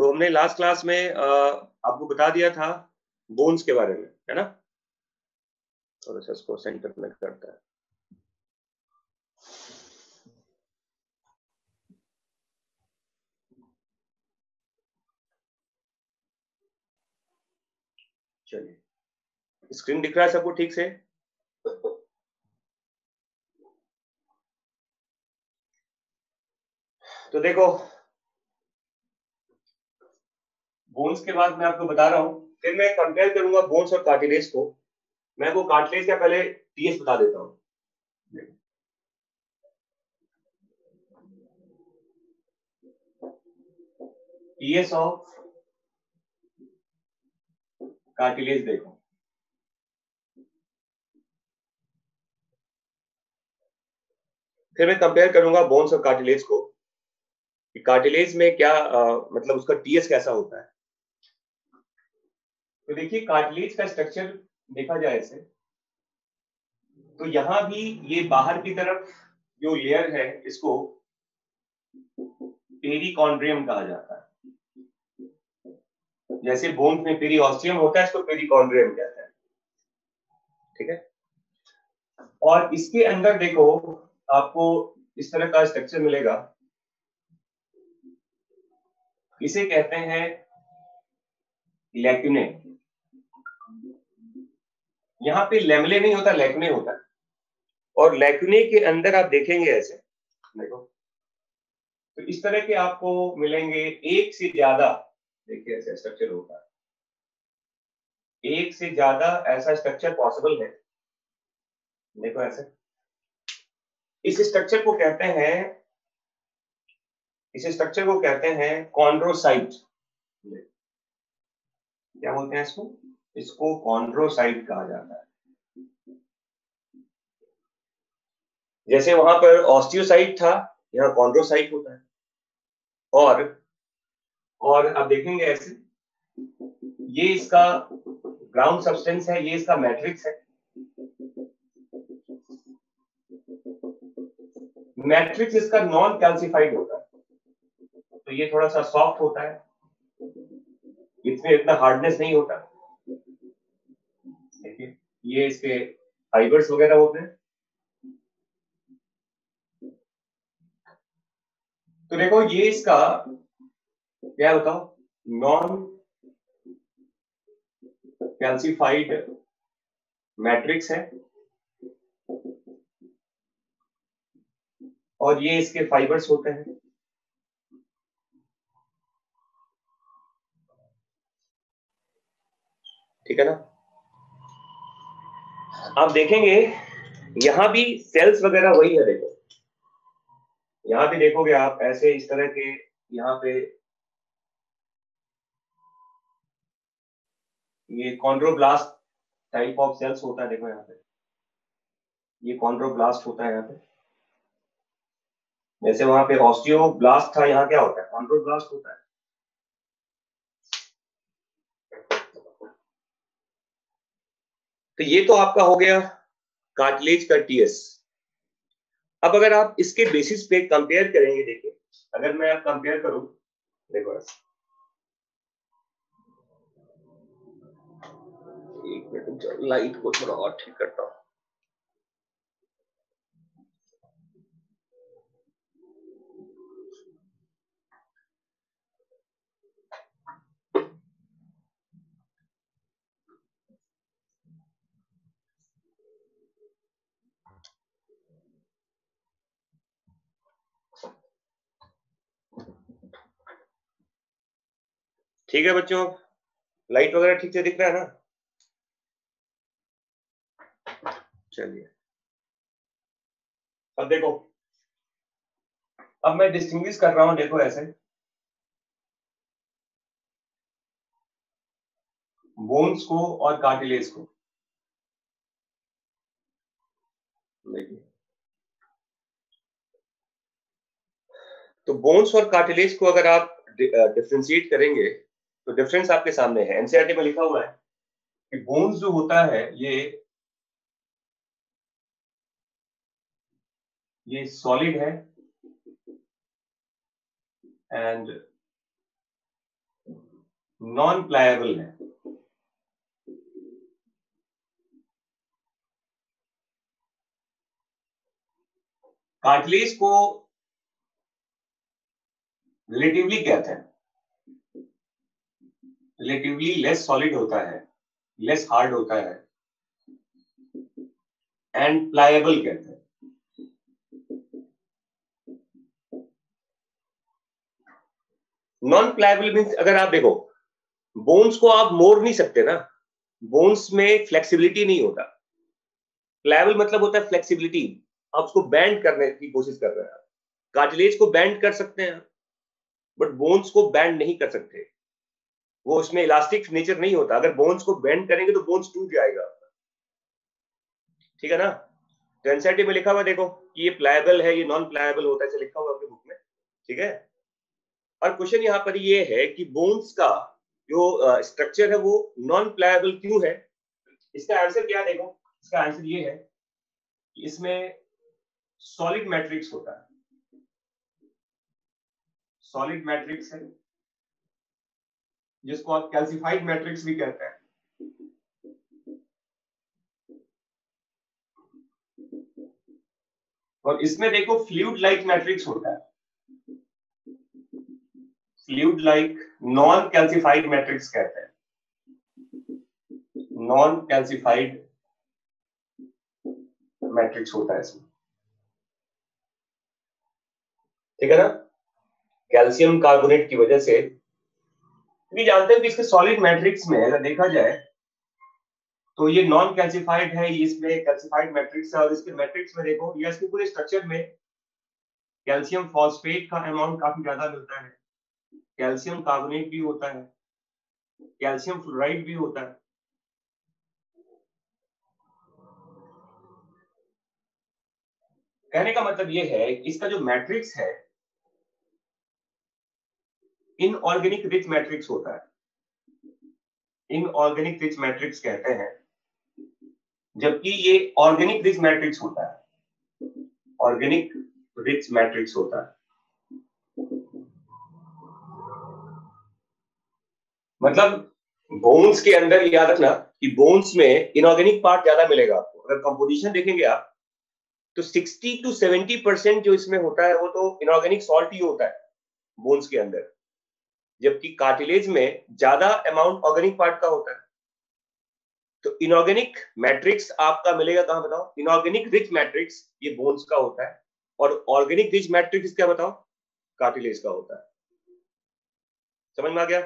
तो हमने last class में आपको बता दिया था बोन्स के बारे में, है ना। थोड़ा सा इसको सेंटर में करता है। चलिए, स्क्रीन दिख रहा है सबको ठीक से? तो देखो, बोन्स के बाद मैं आपको बता रहा हूं, फिर मैं कंपेयर करूंगा बोन्स और कार्टिलेज को। मैं वो कार्टिलेज का पहले टीएस बता देता हूं। टीएस ऑफ कार्टिलेज देखो, फिर मैं कंपेयर करूंगा बोन्स और कार्टिलेज को कि कार्टिलेज में क्या मतलब उसका टीएस कैसा होता है। तो देखिए, कार्टिलेज का स्ट्रक्चर देखा जाए ऐसे, तो यहां भी ये बाहर की तरफ जो लेयर है इसको पेरिकॉन्ड्रियम कहा जाता है। जैसे बोन में पेरिऑस्टियम होता है, इसको पेरिकॉन्ड्रियम कहते हैं, ठीक है। और इसके अंदर देखो, आपको इस तरह का स्ट्रक्चर मिलेगा, इसे कहते हैं लैक्यूने। यहाँ पे लेमले नहीं होता, लैक्यूने होता है। और लैक्यूने के अंदर आप देखेंगे ऐसे, देखो, तो इस तरह के आपको मिलेंगे एक से ज्यादा, देखिए ऐसे स्ट्रक्चर होता है, एक से ज्यादा ऐसा स्ट्रक्चर पॉसिबल है। देखो ऐसे, इस स्ट्रक्चर को कहते हैं, इस स्ट्रक्चर को कहते हैं कॉन्ड्रोसाइट। क्या बोलते हैं इसको? इसको कॉन्ड्रोसाइट कहा जाता है। जैसे वहां पर ऑस्टियोसाइट था, यहाँ कॉन्ड्रोसाइट होता है। और आप देखेंगे ऐसे, ये इसका ग्राउंड सब्सटेंस है, ये इसका मैट्रिक्स है। मैट्रिक्स इसका नॉन कैल्सिफाइड होता है, तो ये थोड़ा सा सॉफ्ट होता है, इसमें इतना हार्डनेस नहीं होता। देखिए, ये इसके फाइबर्स वगैरह होते हैं। तो देखो, ये इसका क्या बताओ, नॉन कैल्सिफाइड मैट्रिक्स है, और ये इसके फाइबर्स होते हैं। ठीक है ना। आप देखेंगे यहां भी सेल्स वगैरह वही है। देखो, यहां भी देखोगे आप ऐसे इस तरह के, यहाँ पे ये कॉन्ड्रोब्लास्ट टाइप ऑफ सेल्स होता है। देखो यहाँ पे ये कॉन्ड्रोब्लास्ट होता है यहाँ पे। जैसे वहां पे ऑस्टियोब्लास्ट था, यहाँ क्या होता है? कॉन्ड्रोब्लास्ट होता है। तो ये तो आपका हो गया कार्टिलेज का टीएस। अब अगर आप इसके बेसिस पे कंपेयर करेंगे, देखिए अगर मैं आप कंपेयर करूं, देखो एक मिनट, लाइट को थोड़ा और ठीक करता हूं। ठीक है बच्चों, लाइट वगैरह ठीक से दिख रहा है ना? चलिए, अब देखो, अब मैं डिस्टिंग्विश कर रहा हूं, देखो ऐसे बोन्स को और कार्टिलेज को। देखिए, तो बोन्स और कार्टिलेज को अगर आप डिफ्रेंशिएट करेंगे, तो डिफरेंस आपके सामने है, एनसीईआरटी में लिखा हुआ है कि बोन्स जो होता है ये सॉलिड है, एंड नॉन प्लायबल है। कार्टिलेज को रिलेटिवली कहते हैं, रिलेटिवली लेस सॉलिड होता है, लेस हार्ड होता है, एंड प्लायबल कहते हैं। नॉन प्लायबल मीन्स अगर आप देखो, बोन्स को आप मोड़ नहीं सकते ना, बोन्स में फ्लेक्सिबिलिटी नहीं होता। प्लायबल मतलब होता है फ्लेक्सिबिलिटी, आप उसको बैंड करने की कोशिश कर रहे हैं। कार्टिलेज को बैंड कर सकते हैं बट बोन्स को बैंड नहीं कर सकते, वो उसमें इलास्टिक नेचर नहीं होता। अगर बोन्स को बैंड करेंगे तो बोन्स टूट जाएगा, ठीक है ना। तो एनसीईआरटी में लिखा हुआ देखो, ये प्लायबल है, ये नॉन प्लायबल होता है, ऐसे लिखा हुआ आपकी बुक में, ठीक है। और क्वेश्चन यहाँ पर ये है कि बोन्स का जो स्ट्रक्चर है वो नॉन प्लायबल क्यों है। इसका आंसर क्या है, देखो इसका आंसर ये है कि इसमें सॉलिड मैट्रिक्स होता है, सॉलिड मैट्रिक्स है जिसको आप कैल्सिफाइड मैट्रिक्स भी कहते हैं। और इसमें देखो फ्लूइड लाइक मैट्रिक्स होता है, fluid like non calcified matrix कहते हैं, नॉन कैल्सिफाइड मैट्रिक्स होता है इसमें, ठीक है ना। कैल्शियम कार्बोनेट की वजह से, क्योंकि जानते हैं कि इसके सॉलिड मैट्रिक्स में अगर देखा जाए तो ये नॉन कैल्सिफाइड है, ये इसमें कैल्सिफाइड मैट्रिक्स है। और इसके मैट्रिक्स में देखो या इसके पूरे स्ट्रक्चर में कैल्शियम फॉस्फेट का अमाउंट काफी ज्यादा मिलता है, कैल्शियम कार्बोनेट भी होता है, कैल्शियम फ्लोराइड भी होता है। कहने का मतलब ये है कि इसका जो मैट्रिक्स है इनऑर्गेनिक रिच मैट्रिक्स होता है, इनऑर्गेनिक रिच मैट्रिक्स कहते हैं, जबकि ये ऑर्गेनिक रिच मैट्रिक्स होता है, ऑर्गेनिक रिच मैट्रिक्स होता है। मतलब बोन्स के अंदर याद रखना कि बोन्स में इनऑर्गेनिक पार्ट ज्यादा मिलेगा आपको। अगर कंपोजिशन देखेंगे आप तो 60 to 70% जो इसमें होता है वो तो इनऑर्गेनिक सॉल्ट ही होता है बोन्स के अंदर, जबकि कार्टिलेज में ज्यादा अमाउंट ऑर्गेनिक पार्ट का होता है। तो इनऑर्गेनिक मैट्रिक्स आपका मिलेगा कहां बताओ, इनऑर्गेनिक रिच मैट्रिक्स ये बोन्स का होता है, और ऑर्गेनिक रिच मैट्रिक्स क्या बताओ, कार्टिलेज का होता है। समझ में आ गया?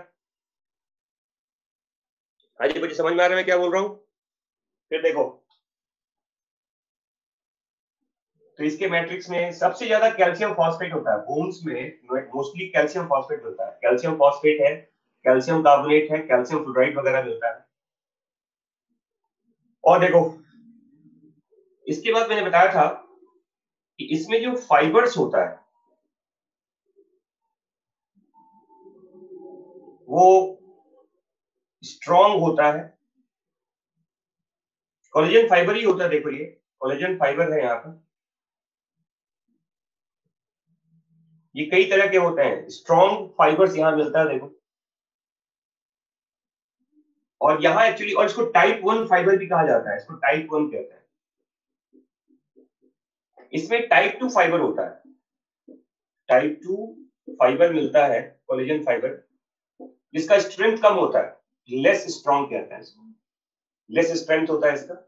हाँ जी बच्चे, समझ में आ रहा है मैं क्या बोल रहा हूँ? फिर देखो, तो इसके मैट्रिक्स में सबसे ज्यादा कैल्शियम फॉस्फेट होता है, बोन्स में मोस्टली कैल्शियम फॉस्फेट मिलता है, कैल्शियम फॉस्फेट है, कैल्शियम कार्बोनेट है, कैल्शियम फ्लोराइड वगैरह मिलता है। और देखो इसके बाद मैंने बताया था कि इसमें जो फाइबर्स होता है वो स्ट्रॉन्ग होता है, कोलेजन फाइबर ही होता है। देखो ये कोलेजन फाइबर है, यहाँ पर ये कई तरह के होते हैं, स्ट्रॉन्ग फाइबर्स यहाँ मिलता है देखो। और यहाँ एक्चुअली, और इसको टाइप 1 फाइबर भी कहा जाता है, इसको टाइप 1 कहते हैं। इसमें टाइप 2 फाइबर होता है, टाइप 2 फाइबर मिलता है, कोलेजन फाइबर, जिसका स्ट्रेंथ कम होता है, लेस स्ट्रॉन्ग कहते हैं इसको, लेस स्ट्रेंथ होता है इसका।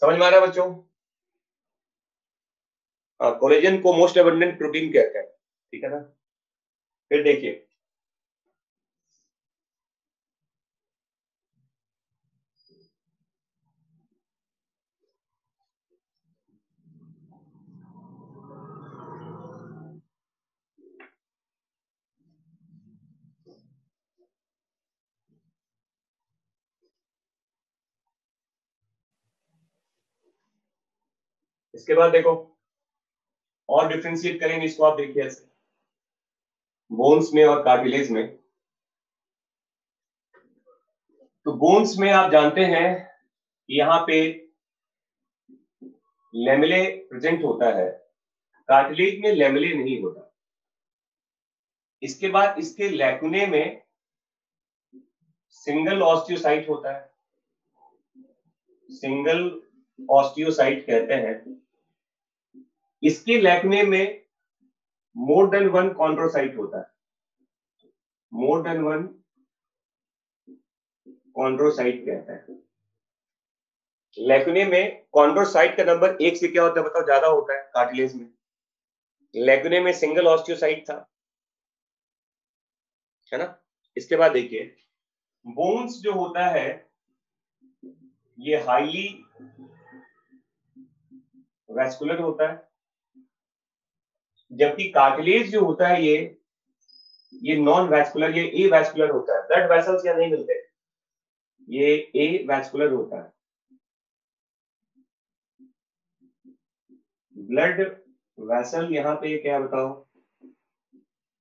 समझ में आ रहा है बच्चों? कोलेजन को मोस्ट एबंडेंट प्रोटीन कहते हैं, ठीक है ना। फिर देखिए, इसके बाद देखो और डिफ्रेंशिएट करेंगे इसको, आप देखिए ऐसे बोन्स में और कार्टिलेज में। तो बोन्स में आप जानते हैं यहाँ पे लेमेले प्रेजेंट होता है, कार्टिलेज में लेमेले नहीं होता। इसके बाद इसके लैकुने में सिंगल ऑस्टियोसाइट होता है, सिंगल ऑस्टियोसाइट कहते हैं। इसके लैकुने में मोर देन वन कॉन्ड्रोसाइट होता है, मोर देन वन कॉन्ड्रोसाइट कहते हैं। लैकुने में कॉन्ड्रोसाइट का नंबर एक से क्या होता है बताओ, ज्यादा होता है कार्टिलेज में। लैकुने में सिंगल ऑस्टियोसाइट था, है ना। इसके बाद देखिए बोन्स जो होता है ये हाईली वैस्कुलर होता है, जबकि कार्टिलेज जो होता है ये नॉन वैस्कुलर, ये ए वैस्कुलर होता है। ब्लड वेसल्स यहाँ नहीं मिलते, ये ए वैस्कुलर होता है। ब्लड वेसल यहाँ पे क्या बताओ,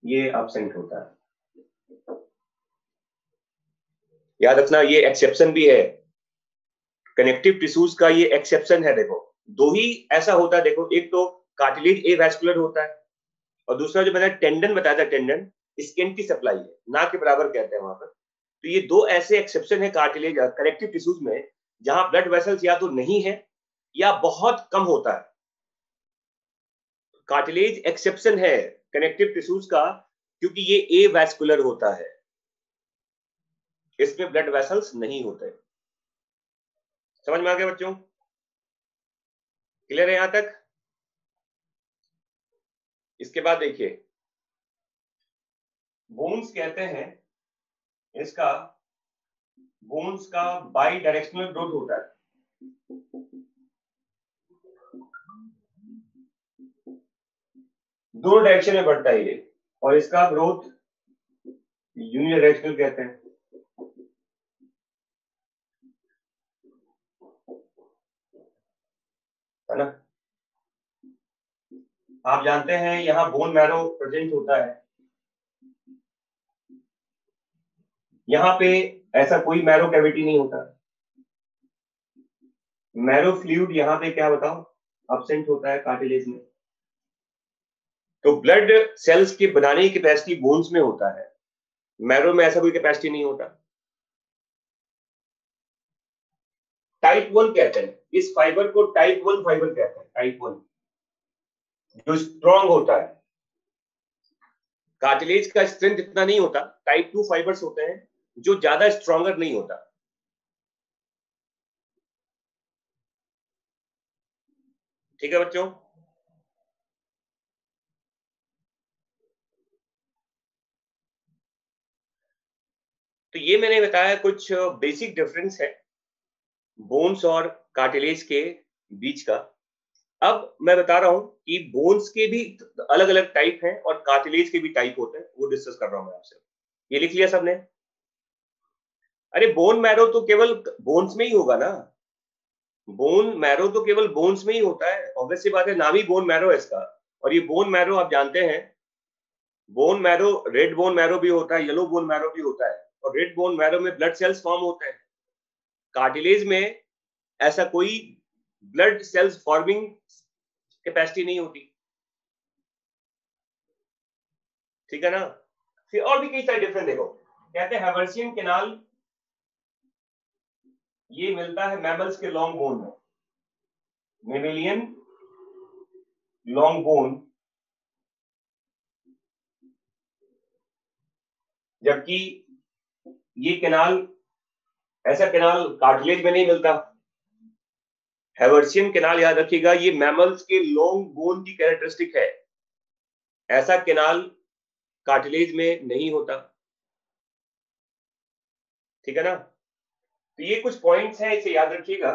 ये एब्सेंट होता है। याद रखना ये एक्सेप्शन भी है, कनेक्टिव टिश्यूज का ये एक्सेप्शन है। देखो दो ही ऐसा होता है, देखो एक तो कार्टिलेज ए वैस्कुलर होता है और दूसरा जो मैंने टेंडन बताया था, टेंडन स्किन की सप्लाई है, ना के बराबर कहते हैं वहां पर। तो ये दो ऐसे एक्सेप्शन है कार्टिलेज कनेक्टिव टिश्यूज में जहां ब्लड वेसल्स या तो नहीं है या बहुत कम होता है। कार्टिलेज एक्सेप्शन है कनेक्टिव टिश्यूज का क्योंकि ये ए वैस्कुलर होता है, इसमें ब्लड वेसल्स नहीं होते। समझ में आ गया बच्चों, क्लियर है यहां तक। इसके बाद देखिए बोन्स कहते हैं, इसका बोन्स का बाई डायरेक्शनल ग्रोथ होता है। दो डायरेक्शन में बढ़ता है ये, और इसका ग्रोथ यूनिडायरेक्शनल कहते हैं, है ना। आप जानते हैं यहाँ बोन मैरो प्रेजेंट होता है, यहाँ पे ऐसा कोई मैरो कैविटी नहीं होता। मैरो फ्लूइड यहाँ पे क्या बताओ एब्सेंट होता है कार्टिलेज में। तो ब्लड सेल्स की बनाने की कैपेसिटी बोन्स में होता है, मैरो में ऐसा कोई कैपेसिटी नहीं होता। टाइप 1 कहते हैं इस फाइबर को, टाइप 1 फाइबर कहते हैं, टाइप 1 जो स्ट्रॉन्ग होता है। कार्टिलेज का स्ट्रेंथ इतना नहीं होता, टाइप 2 फाइबर्स होते हैं जो ज्यादा स्ट्रॉन्गर नहीं होता। ठीक है बच्चों, तो ये मैंने बताया कुछ बेसिक डिफरेंस है बोन्स और कार्टिलेज के बीच का। अब मैं बता रहा हूं कि बोन्स के भी अलग अलग टाइप हैं और कार्टिलेज के भी टाइप होते हैं, वो डिस्कस कर रहा हूं मैं आपसे। ये लिख लिया सबने? अरे बोन मैरो तो केवल बोन्स में ही होगा ना, बोन मैरो तो केवल बोन्स में ही होता है, ऑब्वियस सी बात है, नाम ही बोन मैरो है इसका। और ये बोन मैरो आप जानते हैं, bone marrow red bone marrow भी होता है, येलो बोन मैरो भी होता है, और रेड बोन मैरो में ब्लड सेल्स फॉर्म होते हैं। कार्टिलेज में ऐसा कोई ब्लड सेल्स फॉर्मिंग कैपेसिटी नहीं होती, ठीक है ना। फिर और भी कई सारे डिफरेंस देखो, कहते हैं हैवर्सियन कैनाल ये मिलता है मैमल्स के लॉन्ग बोन में, मेमेलियन लॉन्ग बोन, जबकि ये कैनाल, ऐसा कैनाल कार्टिलेज में नहीं मिलता। हैवर्सियन कैनाल याद रखिएगा ये मैमल्स के लॉन्ग बोन की कैरेक्टरिस्टिक है, ऐसा कैनाल कार्टिलेज में नहीं होता, ठीक है ना। तो ये कुछ पॉइंट्स हैं, इसे याद रखिएगा।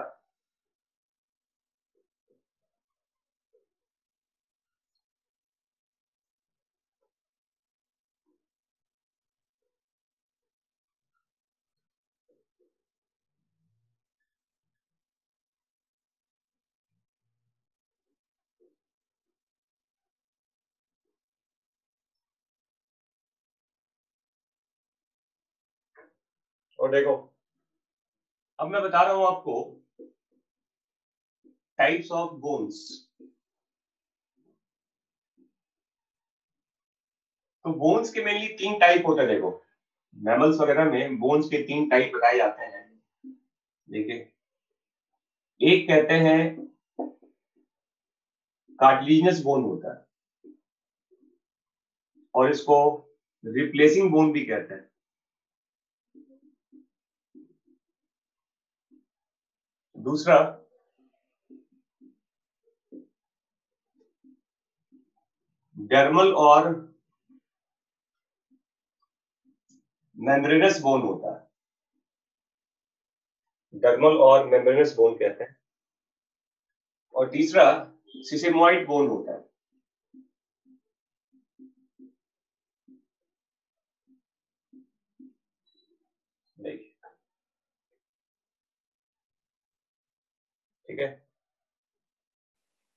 और देखो अब मैं बता रहा हूं आपको टाइप्स ऑफ बोन्स। तो बोन्स के मेनली 3 टाइप होते हैं। देखो मैमल्स वगैरह में बोन्स के 3 टाइप बताए जाते हैं। देखिए, एक कहते हैं कार्टिलेजिनस बोन होता है और इसको रिप्लेसिंग बोन भी कहते हैं। दूसरा डर्मल और मेम्ब्रेनस बोन होता है। डर्मल और मेम्ब्रेनस बोन कहते हैं। और तीसरा सिसेमॉइड बोन होता है। ठीक है,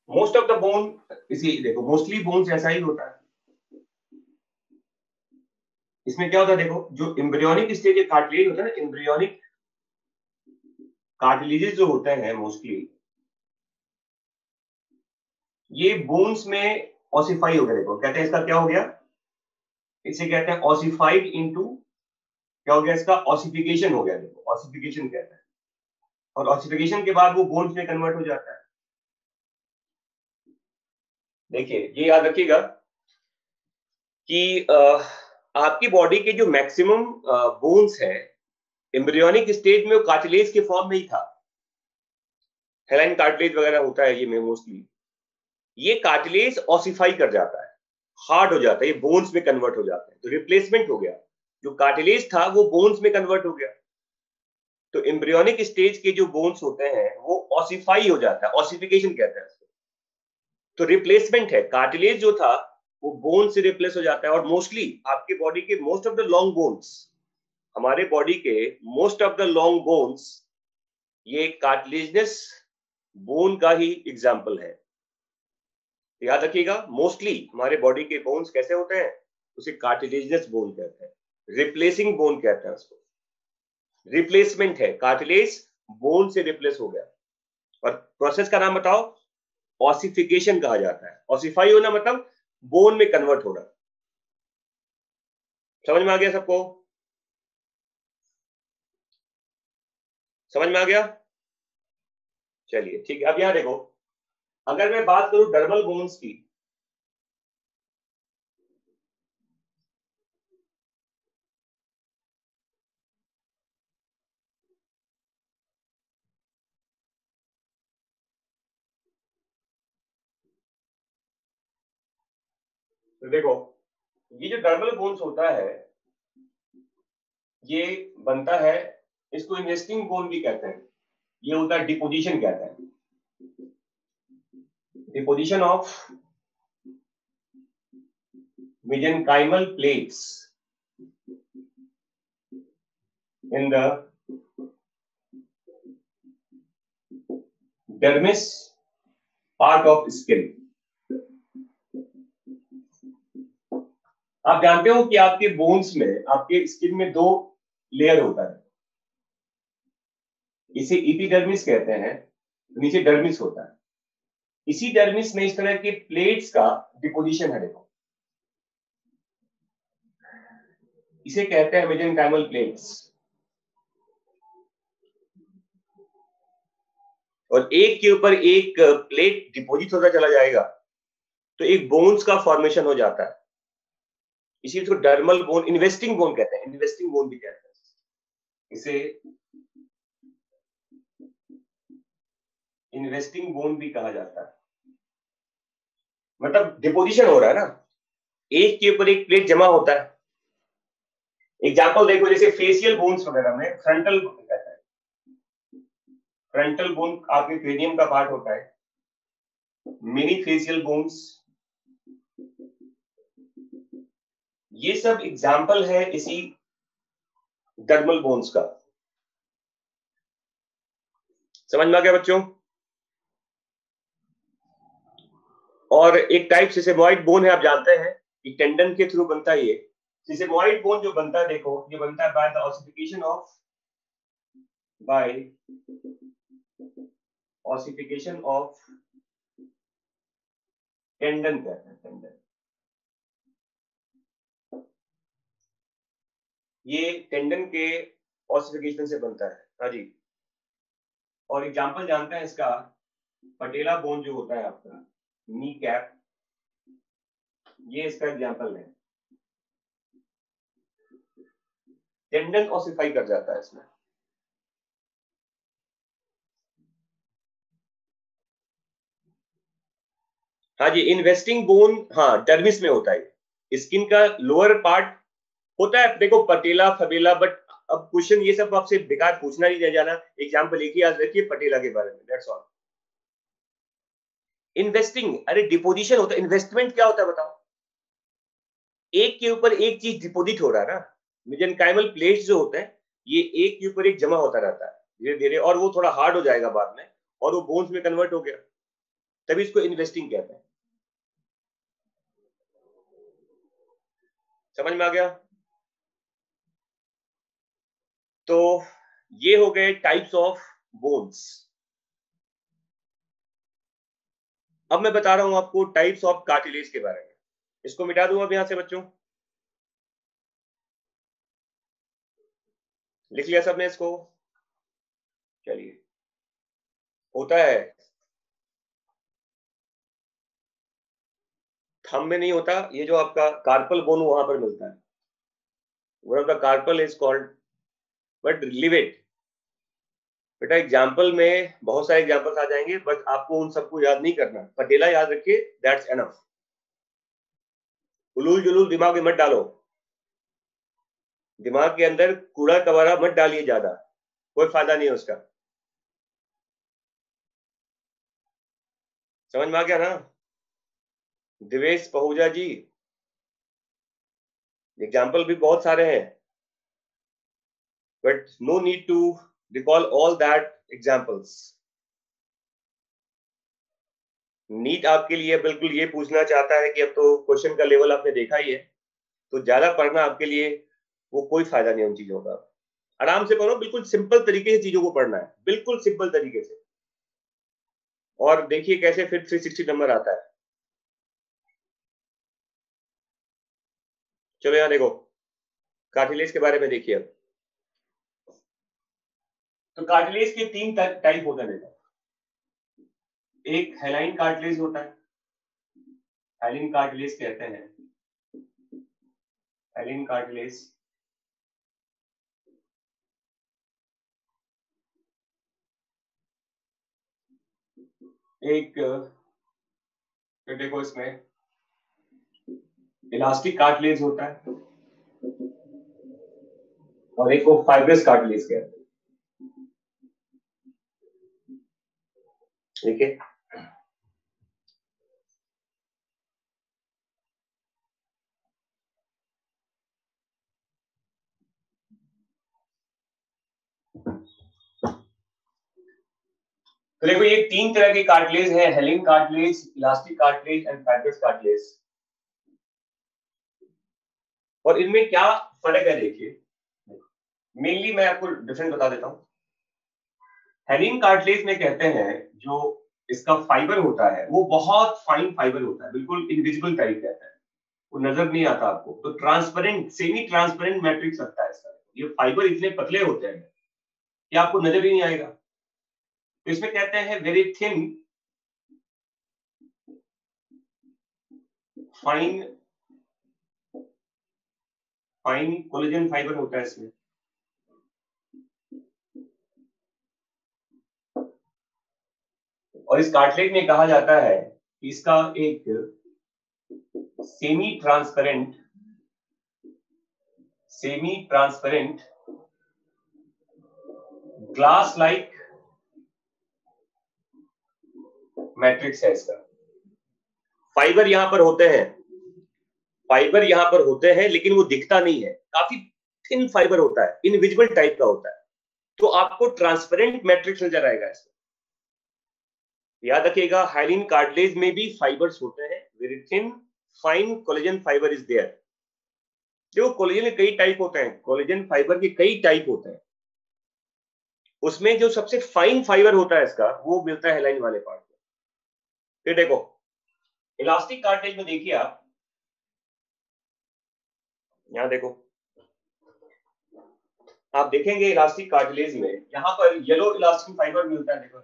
मोस्ट ऑफ द बोन, इसी देखो मोस्टली बोन्स ऐसा ही होता है। इसमें क्या होता है, देखो जो एम्ब्रियोनिक स्टेज के कार्टिलेज होता है ना, एम्ब्रियोनिक कार्टिलेजेस जो होते हैं मोस्टली, ये बोन्स में ऑसिफाई हो गया। देखो कहते हैं इसका क्या हो गया, इसे कहते हैं ऑसिफाइड इनटू, क्या हो गया इसका, ऑसिफिकेशन हो गया। देखो ऑसिफिकेशन कहते हैं, और ऑसिफिकेशन के बाद वो बोन्स में कन्वर्ट हो जाता है। देखिए ये याद रखिएगा कि आपकी बॉडी के जो मैक्सिमम बोन्स है, एम्ब्रियोनिक स्टेज में वो कार्टिलेज के फॉर्म में ही था। हेलाइन कार्टिलेज वगैरह होता है ये में मोस्टली। ये कार्टिलेज ऑसिफाई कर जाता है, हार्ड हो जाता है, ये बोन्स में कन्वर्ट हो जाता है, तो रिप्लेसमेंट हो गया। जो कार्टिलेज था वो बोन्स में कन्वर्ट हो गया। तो एम्ब्रियोनिक स्टेज के जो बोन्स होते हैं वो ऑसिफाई हो जाता है, ऑसिफिकेशन कहते हैं इसको। तो रिप्लेसमेंट है, कार्टिलेज जो था वो बोन से रिप्लेस हो जाता है। और मोस्टली आपके बॉडी के most of the long bones, हमारे बॉडी के most of the long bones ये कार्टिलेजिनस बोन का ही एग्जाम्पल है। याद रखिएगा, मोस्टली हमारे बॉडी के बोन्स कैसे होते हैं, उसे कार्टिलेजिनस बोन कहते हैं, रिप्लेसिंग बोन कहते हैं उसको। रिप्लेसमेंट है, कार्टिलेज बोन से रिप्लेस हो गया। और प्रोसेस का नाम बताओ, ऑसिफिकेशन कहा जाता है। ऑसिफाई होना मतलब बोन में कन्वर्ट होना। समझ में आ गया सबको? समझ में आ गया? चलिए ठीक है। अब यहां देखो, अगर मैं बात करूं डर्मल बोन्स की, तो देखो ये जो डर्मल बोन्स होता है ये बनता है, इसको इन्वेस्टिंग बोन भी कहते हैं। ये होता है डिपोजिशन कहते हैं, deposition of mesenchymal plates in the dermis part of skin। आप जानते हो कि आपके बोन्स में, आपके स्किन में 2 लेयर होता है। इसे एपिडर्मिस कहते हैं, नीचे डर्मिस होता है। इसी डर्मिस में इस तरह के प्लेट्स का डिपोजिशन है। देखो इसे कहते हैं मेसेंकाइमल प्लेट्स। और एक के ऊपर एक प्लेट डिपोजिट होता चला जाएगा तो एक बोन्स का फॉर्मेशन हो जाता है। इसी को डर्मल बोन, इन्वेस्टिंग बोन कहते हैं, इन्वेस्टिंग बोन भी कहते हैं। इसे इन्वेस्टिंग बोन भी कहा जाता है। मतलब डिपोजिशन हो रहा है ना, एक के ऊपर एक प्लेट जमा होता है। एग्जाम्पल देखो, जैसे फेशियल बोन्स वगैरह में फ्रंटल कहता है, फ्रंटल बोन आपके क्रेनियम का पार्ट होता है। मिनी फेशियल बोन्स, ये सब एग्जाम्पल है इसी डर्मल बोन्स का। समझ में आ गया बच्चों? और एक टाइप सिसेमॉइड बोन है, आप जानते हैं कि टेंडन के थ्रू बनता है। ये सिसेमॉइड बोन जो बनता है, देखो ये बनता है by the ossification of, by ossification of tendon कहते हैं, टेंडन। ये टेंडन के ऑसिफिकेशन से बनता है। हाँ जी। और एग्जाम्पल जानते हैं इसका, पटेला बोन जो होता है आपका, नी कैप, ये इसका एग्जाम्पल है। टेंडन ऑसिफाई कर जाता है इसमें। हाँ जी, इन्वेस्टिंग बोन, हाँ डर्मिस में होता है, स्किन का लोअर पार्ट होता है। देखो पटेला फबेला, बट अब क्वेश्चन ये सब आपसे बेकार पूछना नहीं रह जाना। एग्जाम्पल एक ही याद रखिए पटेला के बारे में, दैट्स ऑल। इन्वेस्टिंग, अरे डिपोजिशन होता है। इन्वेस्टमेंट क्या होता है बताओ? एक के ऊपर एक चीज डिपोजिट हो रहा है ना। मेसेनकाइमल प्लेट्स जो होते हैं, ये एक के ऊपर एक जमा होता रहता है धीरे धीरे, और वो थोड़ा हार्ड हो जाएगा बाद में, और वो बोन्स में कन्वर्ट हो गया, तभी इसको इन्वेस्टिंग कहते हैं। समझ में आ गया? तो ये हो गए टाइप्स ऑफ बोन्स। अब मैं बता रहा हूं आपको टाइप्स ऑफ कार्टिलेज के बारे में। इसको मिटा दूं अब यहां से बच्चों? लिख लिया सबने इसको? चलिए, होता है, थंब में नहीं होता, ये जो आपका कार्पल बोन वहां पर मिलता है, one of the carpal is called, but leave it. बेटा एग्जाम्पल में बहुत सारे एग्जाम्पल्स आ जाएंगे, बट आपको उन सबको याद नहीं करना। पटेला याद रखिए, दैट्स एनफ। उलूल जुलूल दिमाग में मत डालो, दिमाग के अंदर कूड़ा कबाड़ा मत डालिए ज्यादा, कोई फायदा नहीं है उसका। समझ में आ गया ना? दिवेश पहूजा जी, एग्जाम्पल भी बहुत सारे हैं, but no need to recall all that examples. NEET आपके लिए बिल्कुल ये पूछना चाहता है कि अब तो क्वेश्चन का लेवल आपने देखा ही है, तो ज्यादा पढ़ना आपके लिए वो कोई फायदा नहीं है उन चीजों का। आराम से पढ़ो, बिल्कुल सिंपल तरीके से चीजों को पढ़ना है, बिल्कुल सिंपल तरीके से। और देखिए कैसे फिर 360 नंबर आता है। चलो यहाँ देखो, कार्टिलेज के बारे में देखिए अब। तो कार्टिलेज के तीन टाइप होते हैं देखो। एक हेलाइन कार्टिलेज होता है, हेलिन कार्टिलेज कहते हैं, हेलिन कार्टिलेज। एक तो देखो इसमें इलास्टिक कार्टिलेज होता है, और एक को फाइब्रस कार्टिलेज कहते हैं। ठीक है, तो देखो ये तीन तरह के कार्टिलेज है, hyaline cartilage, elastic cartilage and fibrous cartilage. और इनमें क्या फर्क है देखिए, मेनली मैं आपको डिफरेंस बता देता हूं। हेलिन कार्टिलेज में कहते हैं जो इसका फाइबर होता है वो बहुत फाइन फाइबर होता है, बिल्कुल इनविजिबल टाइप रहता है, वो नजर नहीं आता आपको, तो ट्रांसपेरेंट, सेमी ट्रांसपेरेंट मैट्रिक्स लगता है इसका। ये फाइबर इतने पतले होते हैं कि आपको नजर ही नहीं आएगा। तो इसमें कहते हैं very thin fine, fine collagen fibre होता है इसमें। और इस कार्टिलेज में कहा जाता है कि इसका एक semi transparent, semi transparent glass like matrix है इसका। फाइबर यहां पर होते हैं, फाइबर यहां पर होते हैं, लेकिन वो दिखता नहीं है, काफी थिन फाइबर होता है, इनविजिबल टाइप का होता है, तो आपको ट्रांसपेरेंट मैट्रिक्स नजर आएगा इसमें। याद रखिएगा, हाइलिन कार्टिलेज में भी फाइबर्स होते हैं, very thin fine collagen fibre is there. देखो कोलेजन के कई टाइप होते हैं, कोलेजन फाइबर के कई टाइप होते हैं, उसमें जो सबसे फाइन फाइबर होता है इसका वो मिलता है हेलाइन वाले पार्ट में। फिर देखो इलास्टिक कार्टिलेज में देखिए आप, यहां देखो आप देखेंगे इलास्टिक कार्टिलेज में यहाँ पर येलो इलास्टिक फाइबर मिलता है। देखो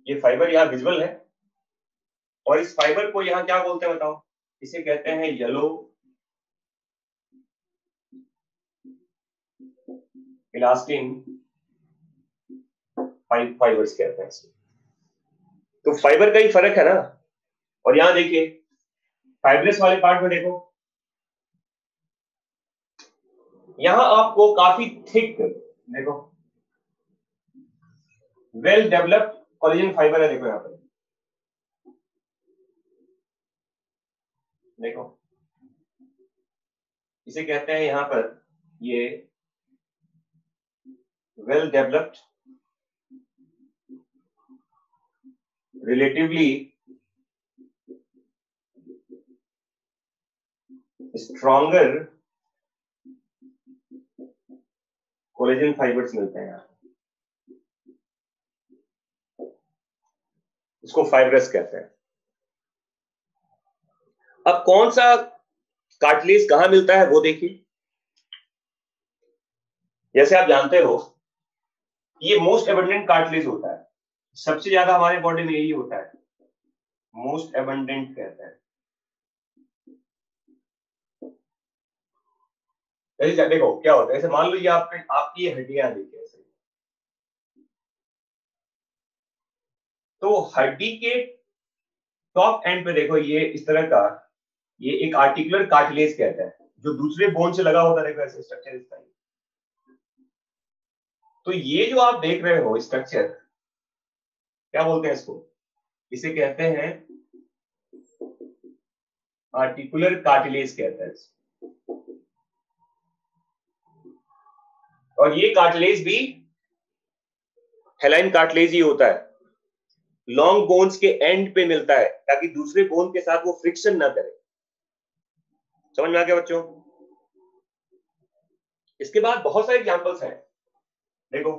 ये फाइबर यहाँ विजुअल है, और इस फाइबर को यहाँ क्या बोलते हैं बताओ? इसे कहते हैं येलो इलास्टिन फाइबर्स कहते हैं। तो फाइबर का ही फर्क है ना। और यहां देखिए फाइबरस वाले पार्ट में देखो, यहां आपको काफी थिक, देखो वेल डेवलप्ड कोलेजन फाइबर है। देखो यहां पर, देखो इसे कहते हैं यहां पर ये well developed relatively stronger collagen fibres मिलते हैं यहाँ। इसको फाइब्रस कहते हैं। अब कौन सा कार्टिलेज कहां मिलता है वो देखिए। जैसे आप जानते हो ये मोस्ट एबंडेंट कार्टिलेज होता है, सबसे ज्यादा हमारे बॉडी में यही होता है, मोस्ट एबंडेंट कहते हैं। देखो क्या होता है, ऐसे मान लीजिए आपकी ये हड्डियां देखिए ऐसे, तो हड्डी के टॉप एंड पे देखो ये इस तरह का, ये एक आर्टिकुलर कार्टिलेज कहता है जो दूसरे बोन से लगा होता है। देखो ऐसे स्ट्रक्चर इसका। तो ये जो आप देख रहे हो स्ट्रक्चर, क्या बोलते हैं इसको? इसे कहते हैं आर्टिकुलर कार्टिलेज कहते हैं। और ये कार्टिलेज भी हेलाइन कार्टिलेज ही होता है, लॉन्ग बोन्स के एंड पे मिलता है ताकि दूसरे बोन के साथ वो फ्रिक्शन ना करे। समझ में आ गया बच्चों? इसके बाद बहुत सारे एग्जांपल्स हैं। देखो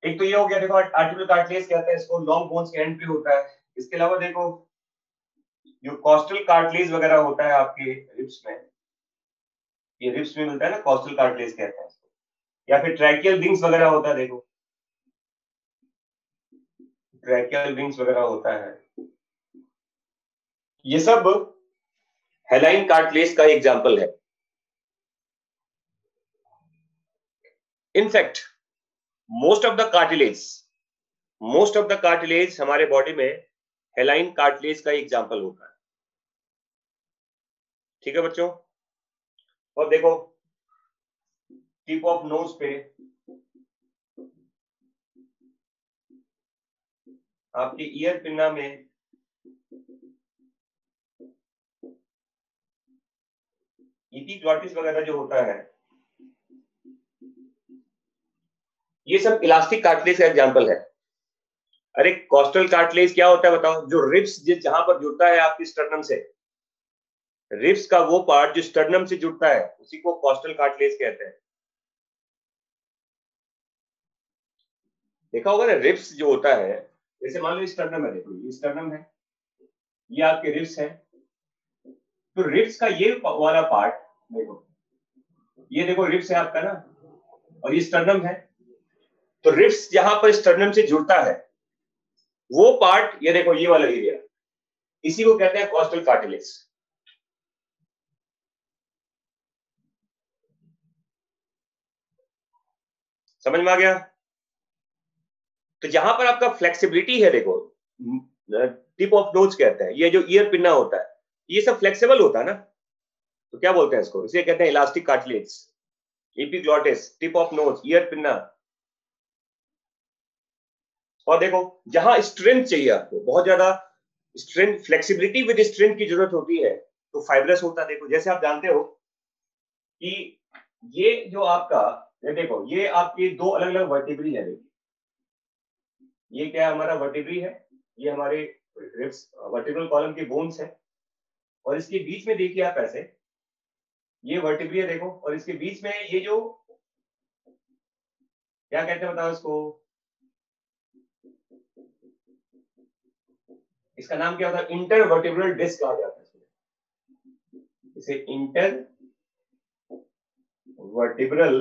एक तो ये हो गया, देखो आर्टिकुलर कार्टिलेज कहते हैं इसको, लॉन्ग बोन्स के एंड पे होता है। इसके अलावा देखो जो कॉस्टल कार्टिलेज वगैरह होता है आपके रिब्स में, ये रिब्स में मिलता है ना, कॉस्टल कार्टिलेज कहते हैं इसको। या फिर ट्रैकियल विंग्स वगैरह होता है, देखो ट्रैकियल विंग्स वगैरह होता है। ये सब हेलाइन कार्टिलेज का एग्जांपल है। In fact most of the cartilage हमारे बॉडी में हेलाइन कार्टिलेज का एग्जांपल होता है। ठीक है बच्चों? और देखो टिप ऑफ नोज पे आपके ईयर पिन्ना में एपिग्लॉटिस वगैरह जो होता है, ये सब इलास्टिक कार्टिलेज का एग्जांपल है। अरे कॉस्टल कार्टिलेज क्या होता है बताओ? जो रिब्स जहां पर जुड़ता है आपकी स्टर्नम से, रिब्स का वो पार्ट जो स्टर्नम से जुड़ता है उसी को कॉस्टल कार्टिलेज कहते हैं। देखा होगा ना, रिब्स जो होता है, जैसे मान लो स्टर्नम है, देखो ये स्टर्नम है, ये आपके रिब्स है। तो रिब्स का ये वाला पार्ट देखो, ये देखो रिब्स है आपका ना, और ये स्टर्नम है। तो रिब्स जहां पर स्टर्नम से जुड़ता है वो पार्ट, ये देखो ये वाला एरिया, इसी को कहते हैं कॉस्टल कार्टिलेज। समझ में आ गया? तो जहां पर आपका फ्लेक्सिबिलिटी है, देखो टिप ऑफ नोज कहते हैं, ये जो ईयर पिन्ना होता है ये सब फ्लेक्सिबल होता है ना, तो क्या बोलते हैं इसको? इसे कहते हैं elastic cartilage, epiglottis, tip of nose, ear pinna. और देखो जहां स्ट्रेंथ चाहिए आपको, बहुत ज्यादा स्ट्रेंथ, फ्लेक्सिबिलिटी विद स्ट्रेंथ की जरूरत होती है, तो फाइब्रस होता है। देखो जैसे आप जानते हो कि ये जो आपका, ये देखो ये आपकी दो अलग अलग वर्टिब्री है। देखिए ये क्या है, हमारा वर्टिब्री है, ये हमारे वर्टिब्रल कॉलम के बोन्स है। और इसके बीच में देखिए आप ऐसे, ये वर्टिब्री है देखो, और इसके बीच में ये जो क्या कहते हैं बताओ इसको, इसका नाम क्या होता है? इंटरवर्टिब्रल डिस्क कहा जाता है इसे, इंटर वर्टिब्रल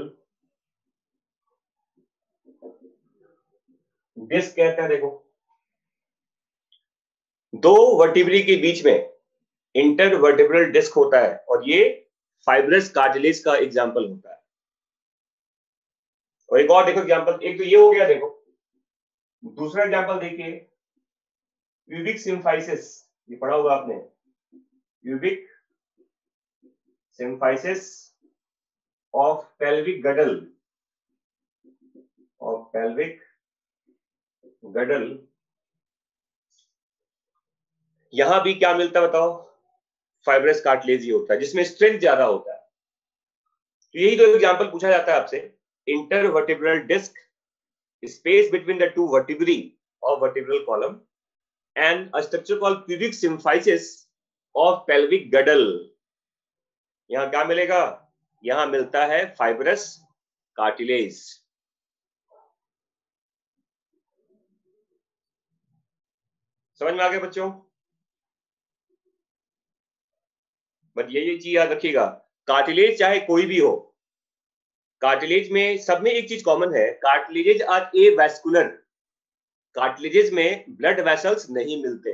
डिस्क कहते हैं। देखो, दो वर्टिब्री के बीच में इंटरवर्टिब्रल डिस्क होता है और ये फाइब्रस कार्टिलेज का एग्जाम्पल होता है। और एक और देखो एग्जाम्पल, एक तो ये हो गया। देखो दूसरा एग्जाम्पल देखिए, प्यूबिक सिम्फाइसिस, ये पढ़ा होगा आपने, pubic symphysis of pelvic girdle, of pelvic girdle. यहां भी क्या मिलता है बताओ? फाइब्रस कार्टिलेज ही होता है जिसमें स्ट्रेंथ ज्यादा होता है। तो यही दो एग्जाम्पल पूछा जाता है आपसे, intervertebral disc, space between the two vertebrae of vertebral column, and a structure called pubic symphysis of pelvic girdle। यहां क्या मिलेगा? यहां मिलता है फाइब्रस कार्टिलेज। समझ में आ गया बच्चों? बट ये चीज याद रखिएगा, कार्टिलेज चाहे कोई भी हो, कार्टिलेज में सब में एक चीज कॉमन है, कार्टिलेजेज आर एवास्कुलर। कार्टिलेजेस में ब्लड वेसल्स नहीं मिलते।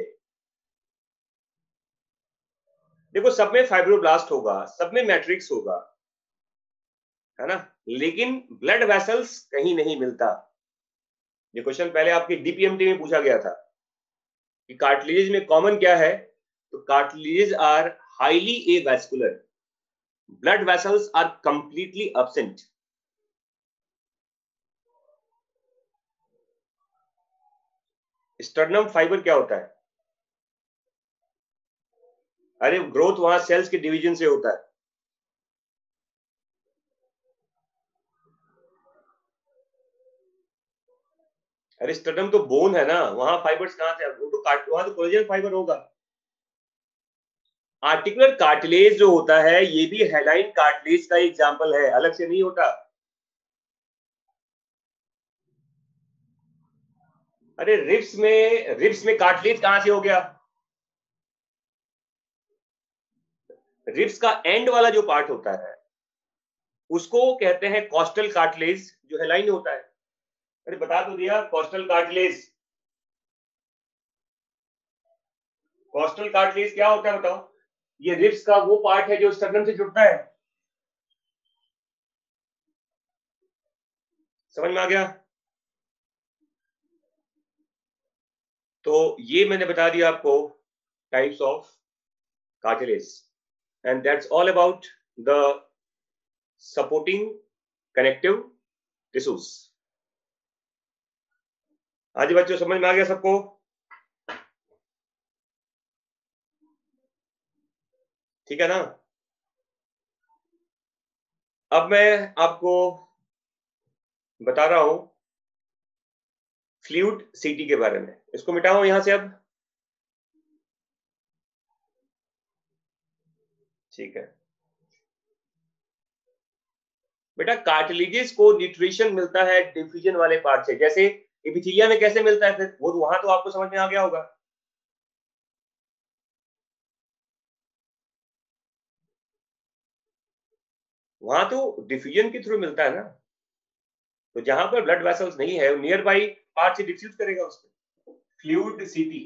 देखो सब में फाइब्रोब्लास्ट होगा, सब में मैट्रिक्स होगा, है ना, लेकिन ब्लड वेसल्स कहीं नहीं मिलता। ये क्वेश्चन पहले आपके डीपीएमटी में पूछा गया था कि कार्टिलेज में कॉमन क्या है, तो cartilages are highly avascular, blood vessels are completely absent. Sternum fibre क्या होता है? अरे ग्रोथ वहां सेल्स के डिवीजन से होता है। अरे स्टर्नम तो बोन है ना, वहां फाइबर्स कहां से? वो तो वहां तो कोलेजन फाइबर होगा। आर्टिकुलर कार्टिलेज जो होता है ये भी हेलाइन कार्टिलेज का एग्जांपल है, अलग से नहीं होता। अरे रिब्स में कार्टिलेज कहां से हो गया? रिब्स का एंड वाला जो पार्ट होता है उसको कहते हैं कॉस्टल कार्टिलेज, जो हेलाइन होता है। अरे बता तो दिया, कॉस्टल कार्टिलेज। कॉस्टल कार्टिलेज क्या होता है बताओ? ये रिब्स का वो पार्ट है जो स्टर्नम से जुड़ता है। समझ में आ गया? तो ये मैंने बता दिया आपको types of cartilage, and that's all about the supporting connective tissues. हाँ जी बच्चों, समझ में आ गया सबको? ठीक है ना? अब मैं आपको बता रहा हूं फ्लूइड सीटी के बारे में। इसको मिटाओ यहां से अब। ठीक है बेटा, कार्टिलेजेस को न्यूट्रिशन मिलता है डिफ्यूजन वाले पार्ट से, जैसे एपिथेलिया में कैसे मिलता है, फिर वो वहां तो आपको समझ में आ गया होगा। वहां तो डिफ्यूजन के थ्रू मिलता है ना, तो जहां पर ब्लड वेसल्स नहीं है नियर बाई पार्ट से डिफ्यूज करेगा उसको। फ्लूइड सीटी।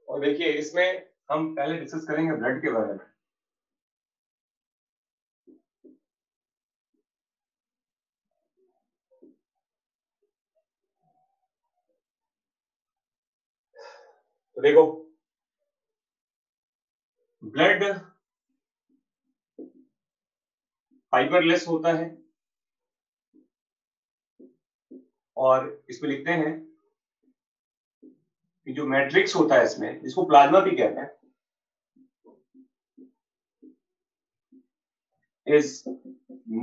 और देखिए इसमें हम पहले डिस्कस करेंगे ब्लड के बारे में। तो देखो ब्लड फाइबरलेस होता है और इसमें लिखते हैं कि जो मैट्रिक्स होता है इसमें, जिसको प्लाज्मा भी कहते हैं, is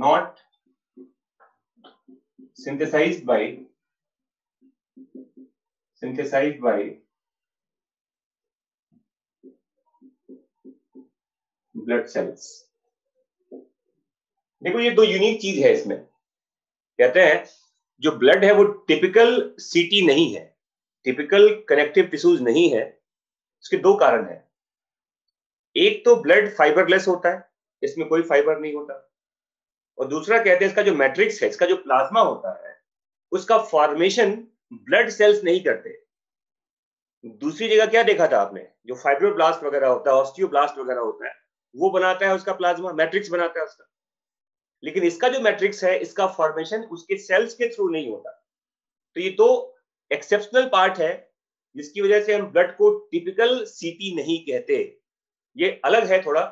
not synthesized by blood cells। देखो ये दो यूनिक चीज है इसमें। कहते हैं जो ब्लड है वो टिपिकल सीटी नहीं है, टिपिकल कनेक्टिव टिश्यूज नहीं है, इसके दो कारण हैं। एक तो ब्लड फाइबरलेस होता है, इसमें कोई फाइबर नहीं होता, और दूसरा कहते हैं इसका जो मैट्रिक्स है, इसका जो प्लाज्मा होता है, उसका फॉर्मेशन ब्लड सेल्स नहीं करते। दूसरी जगह क्या देखा था आपने, जो फाइब्रोब्लास्ट वगैरह होता है, ऑस्टियोब्लास्ट वगैरह होता है, वो बनाता है उसका प्लाज्मा, मैट्रिक्स बनाता है उसका। लेकिन इसका जो मैट्रिक्स है, इसका फॉर्मेशन उसके सेल्स के थ्रू नहीं होता। तो ये तो एक्सेप्शनल पार्ट है, जिसकी वजह से हम ब्लड को टिपिकल सीटी नहीं कहते। ये अलग है थोड़ा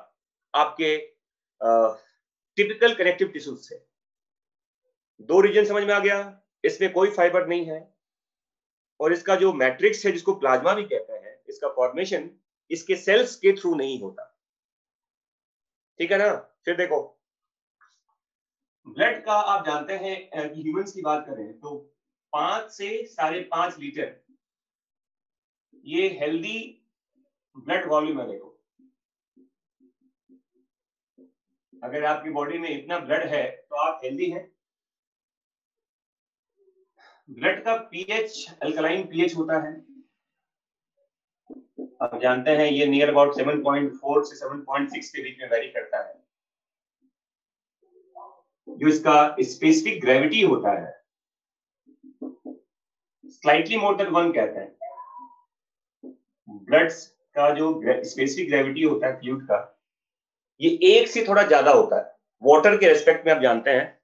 आपके टिपिकल कनेक्टिव टिश्यूज से। दो रीजन समझ में आ गया, इसमें कोई फाइबर नहीं है, और इसका जो मैट्रिक्स है, जिसको प्लाज्मा भी कहते हैं, इसका फॉर्मेशन इसके सेल्स के थ्रू नहीं होता। ठीक है ना। फिर देखो, ब्लड का आप जानते हैं कि ह्यूमंस की बात करें तो 5 से 5.5 लीटर ये हेल्दी ब्लड वॉल्यूम है। देखो, अगर आपकी बॉडी में इतना ब्लड है तो आप हेल्दी हैं। ब्लड का पीएच अल्कलाइन पीएच होता है, आप जानते हैं ये नियर अबाउट 7.4 से 7.6 के बीच में वेरी करता है। जो इसका स्पेसिफिक ग्रेविटी होता है, स्लाइटली मोर देन 1 कहते हैं। ब्लड का जो स्पेसिफिक ग्रेविटी होता है फ्लूइड का, ये 1 से थोड़ा ज्यादा होता है वाटर के रेस्पेक्ट में, आप जानते हैं।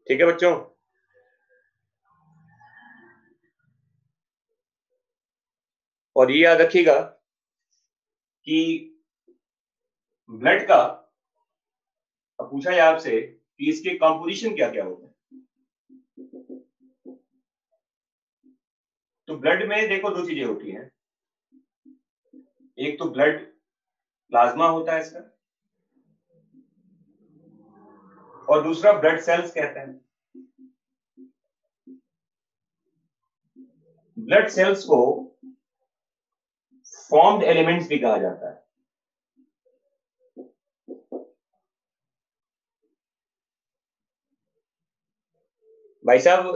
ठीक है बच्चों, और ये याद रखिएगा कि ब्लड का पूछा है आपसे कि इसके कंपोजिशन क्या क्या होते हैं। तो ब्लड में देखो दो चीजें होती हैं, एक तो ब्लड प्लाज्मा होता है इसका, और दूसरा ब्लड सेल्स कहते हैं। ब्लड सेल्स को फॉर्म्ड एलिमेंट्स भी कहा जाता है। भाई साहब,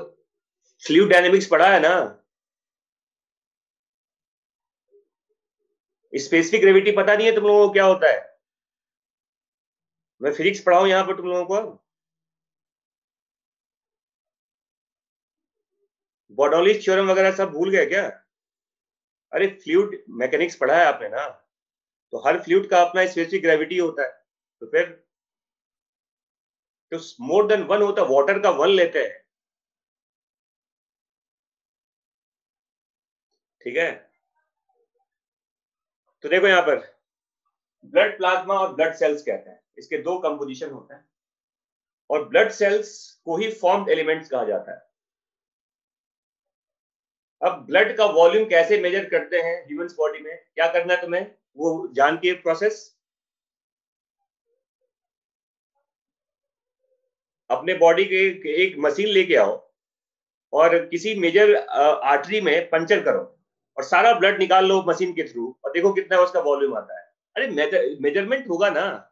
फ्लूइड डायनेमिक्स पढ़ा है ना, स्पेसिफिक ग्रेविटी पता नहीं है तुम लोगों को क्या होता है? मैं फिजिक्स पढ़ाऊं यहां पर तुम लोगों को? बर्नौलीज थ्योरम वगैरह सब भूल गए क्या? अरे फ्लूइड मैकेनिक्स पढ़ा है आपने ना, तो हर फ्लूइड का अपना स्पेसिफिक ग्रेविटी होता है। तो फिर तो मोर देन 1 होता है, वाटर का 1 लेते हैं। ठीक है, तो देखो यहां पर ब्लड प्लाज्मा और ब्लड सेल्स कहते हैं, इसके दो कंपोजिशन होते हैं, और ब्लड सेल्स को ही फॉर्म्ड एलिमेंट्स कहा जाता है। अब ब्लड का वॉल्यूम कैसे मेजर करते हैं ह्यूमन बॉडी में, क्या करना है तुम्हें वो जान के प्रोसेस। अपने बॉडी के एक मशीन लेके आओ और किसी मेजर आर्टरी में पंचर करो और सारा ब्लड निकाल लो मशीन के थ्रू, और देखो कितना उसका वॉल्यूम आता है। अरे मेजरमेंट होगा ना,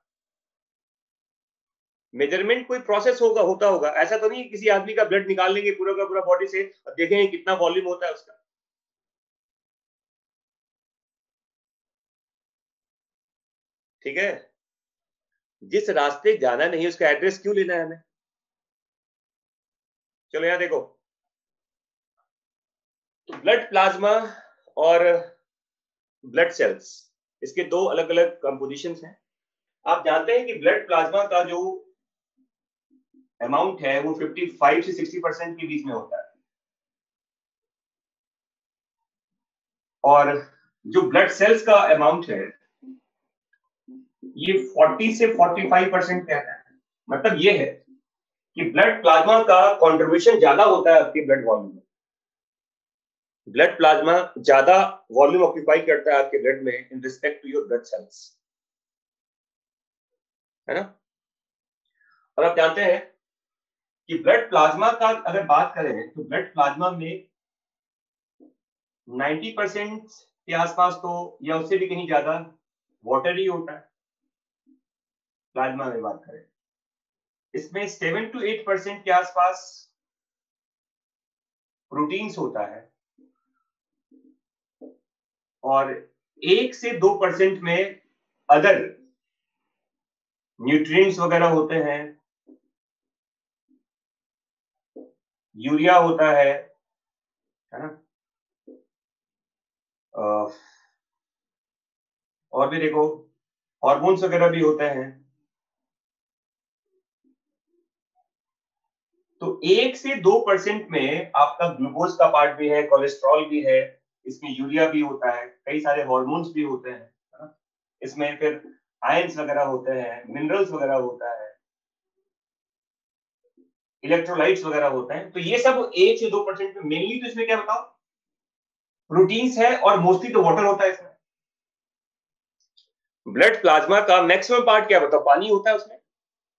मेजरमेंट कोई प्रोसेस होता होगा। ऐसा तो नहीं किसी आदमी का ब्लड निकाल लेंगे पूरा का पूरा बॉडी से और देखेंगे कितना वॉल्यूम होता है उसका। ठीक है, जिस रास्ते जाना नहीं उसका एड्रेस क्यों लेना है हमें। चलो यहां देखो, तो ब्लड प्लाज्मा और ब्लड सेल्स, इसके दो अलग अलग कंपोजिशन हैं। आप जानते हैं कि ब्लड प्लाज्मा का जो अमाउंट है वो 55 से 60% के बीच में होता है, और जो ब्लड सेल्स का अमाउंट है ये 40 से 45% कहता है। मतलब ये है कि ब्लड प्लाज्मा का कंट्रीब्यूशन ज्यादा होता है आपके ब्लड वॉल्यूम में। ब्लड प्लाज्मा ज्यादा वॉल्यूम ऑक्यूपाई करता है आपके ब्लड में in respect to your blood cells, है ना। और आप जानते हैं कि ब्लड प्लाज्मा का अगर बात करें तो ब्लड प्लाज्मा में 90% के आसपास तो या उससे भी कहीं ज्यादा वाटर ही होता है। प्लाज्मा में बात करें, इसमें 7 to 8% के आसपास प्रोटीन्स होता है और 1 से 2% में अदर न्यूट्रिएंट्स वगैरह होते हैं, यूरिया होता है ना, और भी देखो हार्मोन्स वगैरह भी होते हैं। तो 1 से 2% में आपका ग्लूकोज का पार्ट भी है, कोलेस्ट्रॉल भी है, इसमें यूरिया भी होता है, कई सारे हार्मोन्स भी होते हैं, है ना? इसमें फिर आयंस वगैरह होते हैं, मिनरल्स वगैरह होता है, इलेक्ट्रोलाइट्स वगैरह होते हैं। तो ये सब 1 से 2% में, मेनली तो इसमें क्या बताओ, प्रोटीन्स है और मोस्टली तो वाटर होता है इसमें। ब्लड प्लाज्मा का मैक्सिमम पार्ट क्या बताओ, पानी होता है उसमें।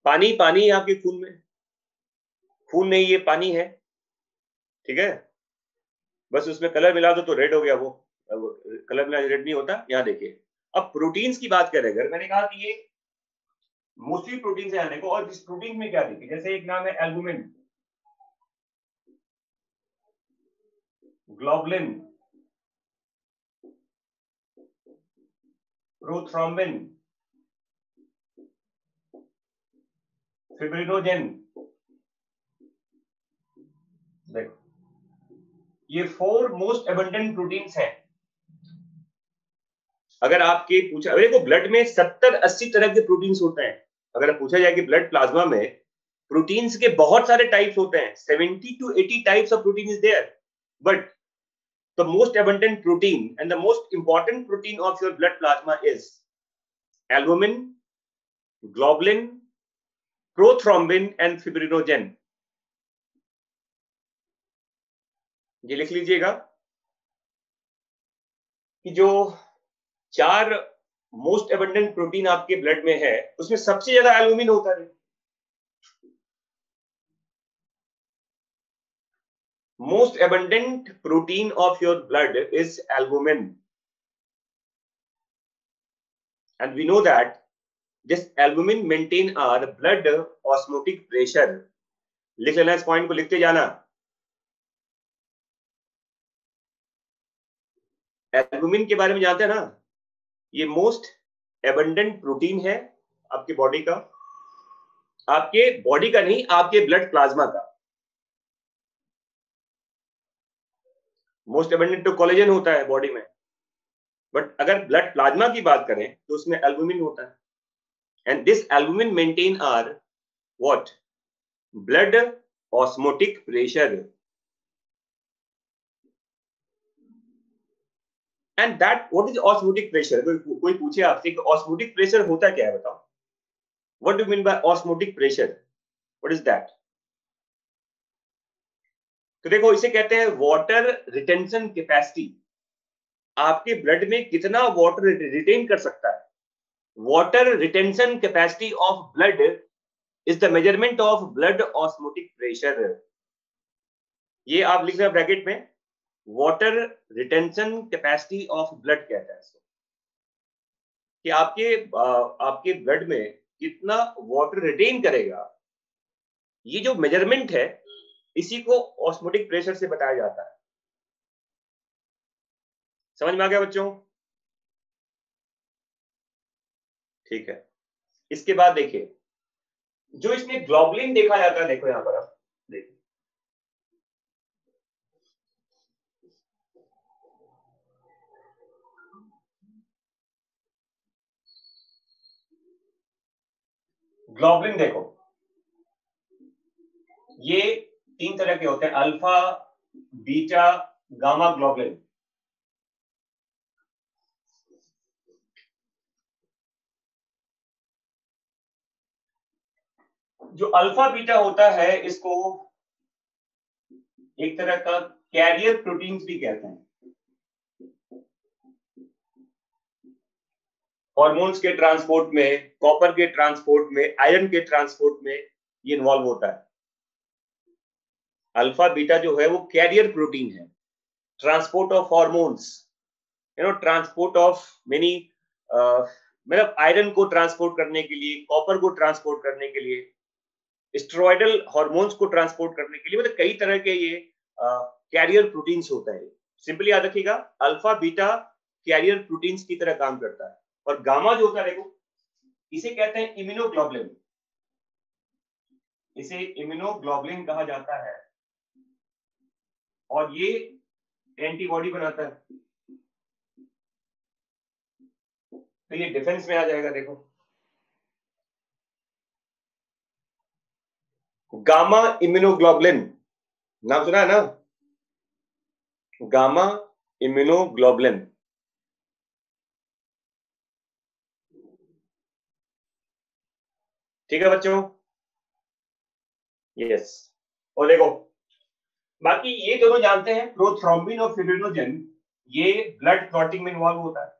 पानी पानी है आपके खून में, खून नहीं ये पानी है, ठीक है। बस उसमें कलर मिला दो तो रेड हो गया, वो कलर मिला रेड नहीं होता। यहाँ देखिए, अब प्रोटीन्स की बात करें अगर, मैंने कहा कि ये मोस्टली प्रोटीन है देखो, और इस प्रोटीन में क्या देखिए, जैसे एक नाम है एल्बुमिन, ग्लोबुलिन, प्रोथ्रोम्बिन, फिब्रिनोजेन। देखो ये 4 मोस्ट एबंडेंट प्रोटीन्स हैं। अगर आपके पूछा, देखो ब्लड में 70-80 तरह के प्रोटीन्स होते हैं। अगर पूछा जाए कि ब्लड प्लाज्मा में प्रोटीन्स के बहुत सारे टाइप्स होते हैं, 70 to 80 types of protein is there, but the most abundant protein and the most important protein of your blood plasma is albumin, globulin, prothrombin and fibrinogen. ये लिख लीजिएगा कि जो 4 मोस्ट एबंडेंट प्रोटीन आपके ब्लड में है, उसमें सबसे ज्यादा एल्बुमिन होता है। Most abundant protein of your blood is albumin, and we know that this albumin maintain our blood osmotic pressure. लिख लेना, इस पॉइंट को लिखते जाना। एल्बुमिन के बारे में जानते हैं ना, ये मोस्ट एबंडेंट प्रोटीन है आपकी बॉडी का, आपके बॉडी का नहीं, आपके ब्लड प्लाज्मा का। मोस्ट एबंडेंट तो कोलेजन होता है बॉडी में, बट अगर ब्लड प्लाज्मा की बात करें तो उसमें एल्बुमिन होता है। And this albumin maintain are what, blood osmotic pressure. And that what is osmotic pressure. कोई पूछे आपसे कि ऑस्मोटिक प्रेशर होता क्या है, बताओ। What do mean by osmotic pressure, what is that. तो देखो, इसे कहते हैं वाटर रिटेंशन कैपेसिटी। आपके ब्लड में कितना वाटर रिटेन कर सकता है। Water retention capacity of blood is the measurement of blood osmotic pressure. ये आप लिख रहे हैं ब्रैकेट में, water retention capacity of blood कहता है इसको, कि आपके ब्लड में कितना वाटर रिटेन करेगा। ये जो मेजरमेंट है, इसी को ऑस्मोटिक प्रेशर से बताया जाता है। समझ में आ गया बच्चों? ठीक है। इसके बाद देखिए, जो इसमें ग्लोबुलिन देखा जाता है, देखो यहां पर आप देखिए, ग्लोबुलिन देखो, ये 3 तरह के होते हैं, अल्फा, बीटा, गामा ग्लोबुलिन। जो अल्फा बीटा होता है, इसको एक तरह का कैरियर प्रोटीन्स भी कहते हैं। हार्मोन्स के ट्रांसपोर्ट में, कॉपर के ट्रांसपोर्ट में, आयरन के ट्रांसपोर्ट में ये इन्वॉल्व होता है। अल्फा बीटा जो है वो कैरियर प्रोटीन है, transport of hormones, transport of many, मतलब आयरन को ट्रांसपोर्ट करने के लिए, कॉपर को ट्रांसपोर्ट करने के लिए, स्टेरॉयडल हार्मोन्स को ट्रांसपोर्ट करने के लिए, मतलब कई तरह के ये कैरियर प्रोटीन्स होता है। सिंपली याद रखिएगा, अल्फा बीटा कैरियर प्रोटीन्स की तरह काम करता है, और गामा जो होता है देखो, इसे कहते हैं इम्यूनोग्लोबुलिन। इसे इम्यूनोग्लोबुलिन कहा जाता है, और ये एंटीबॉडी बनाता है। तो ये डिफेंस में आ जाएगा। देखो, गामा इम्यूनोग्लोबुलिन नाम सुना है ना, गामा इम्यूनोग्लोबुलिन। ठीक है बच्चों, यस। और देखो, बाकी ये दोनों जानते हैं, प्रोथ्रोम्बिन और फिब्रिनोजन, ये ब्लड क्लॉटिंग में इन्वॉल्व होता है।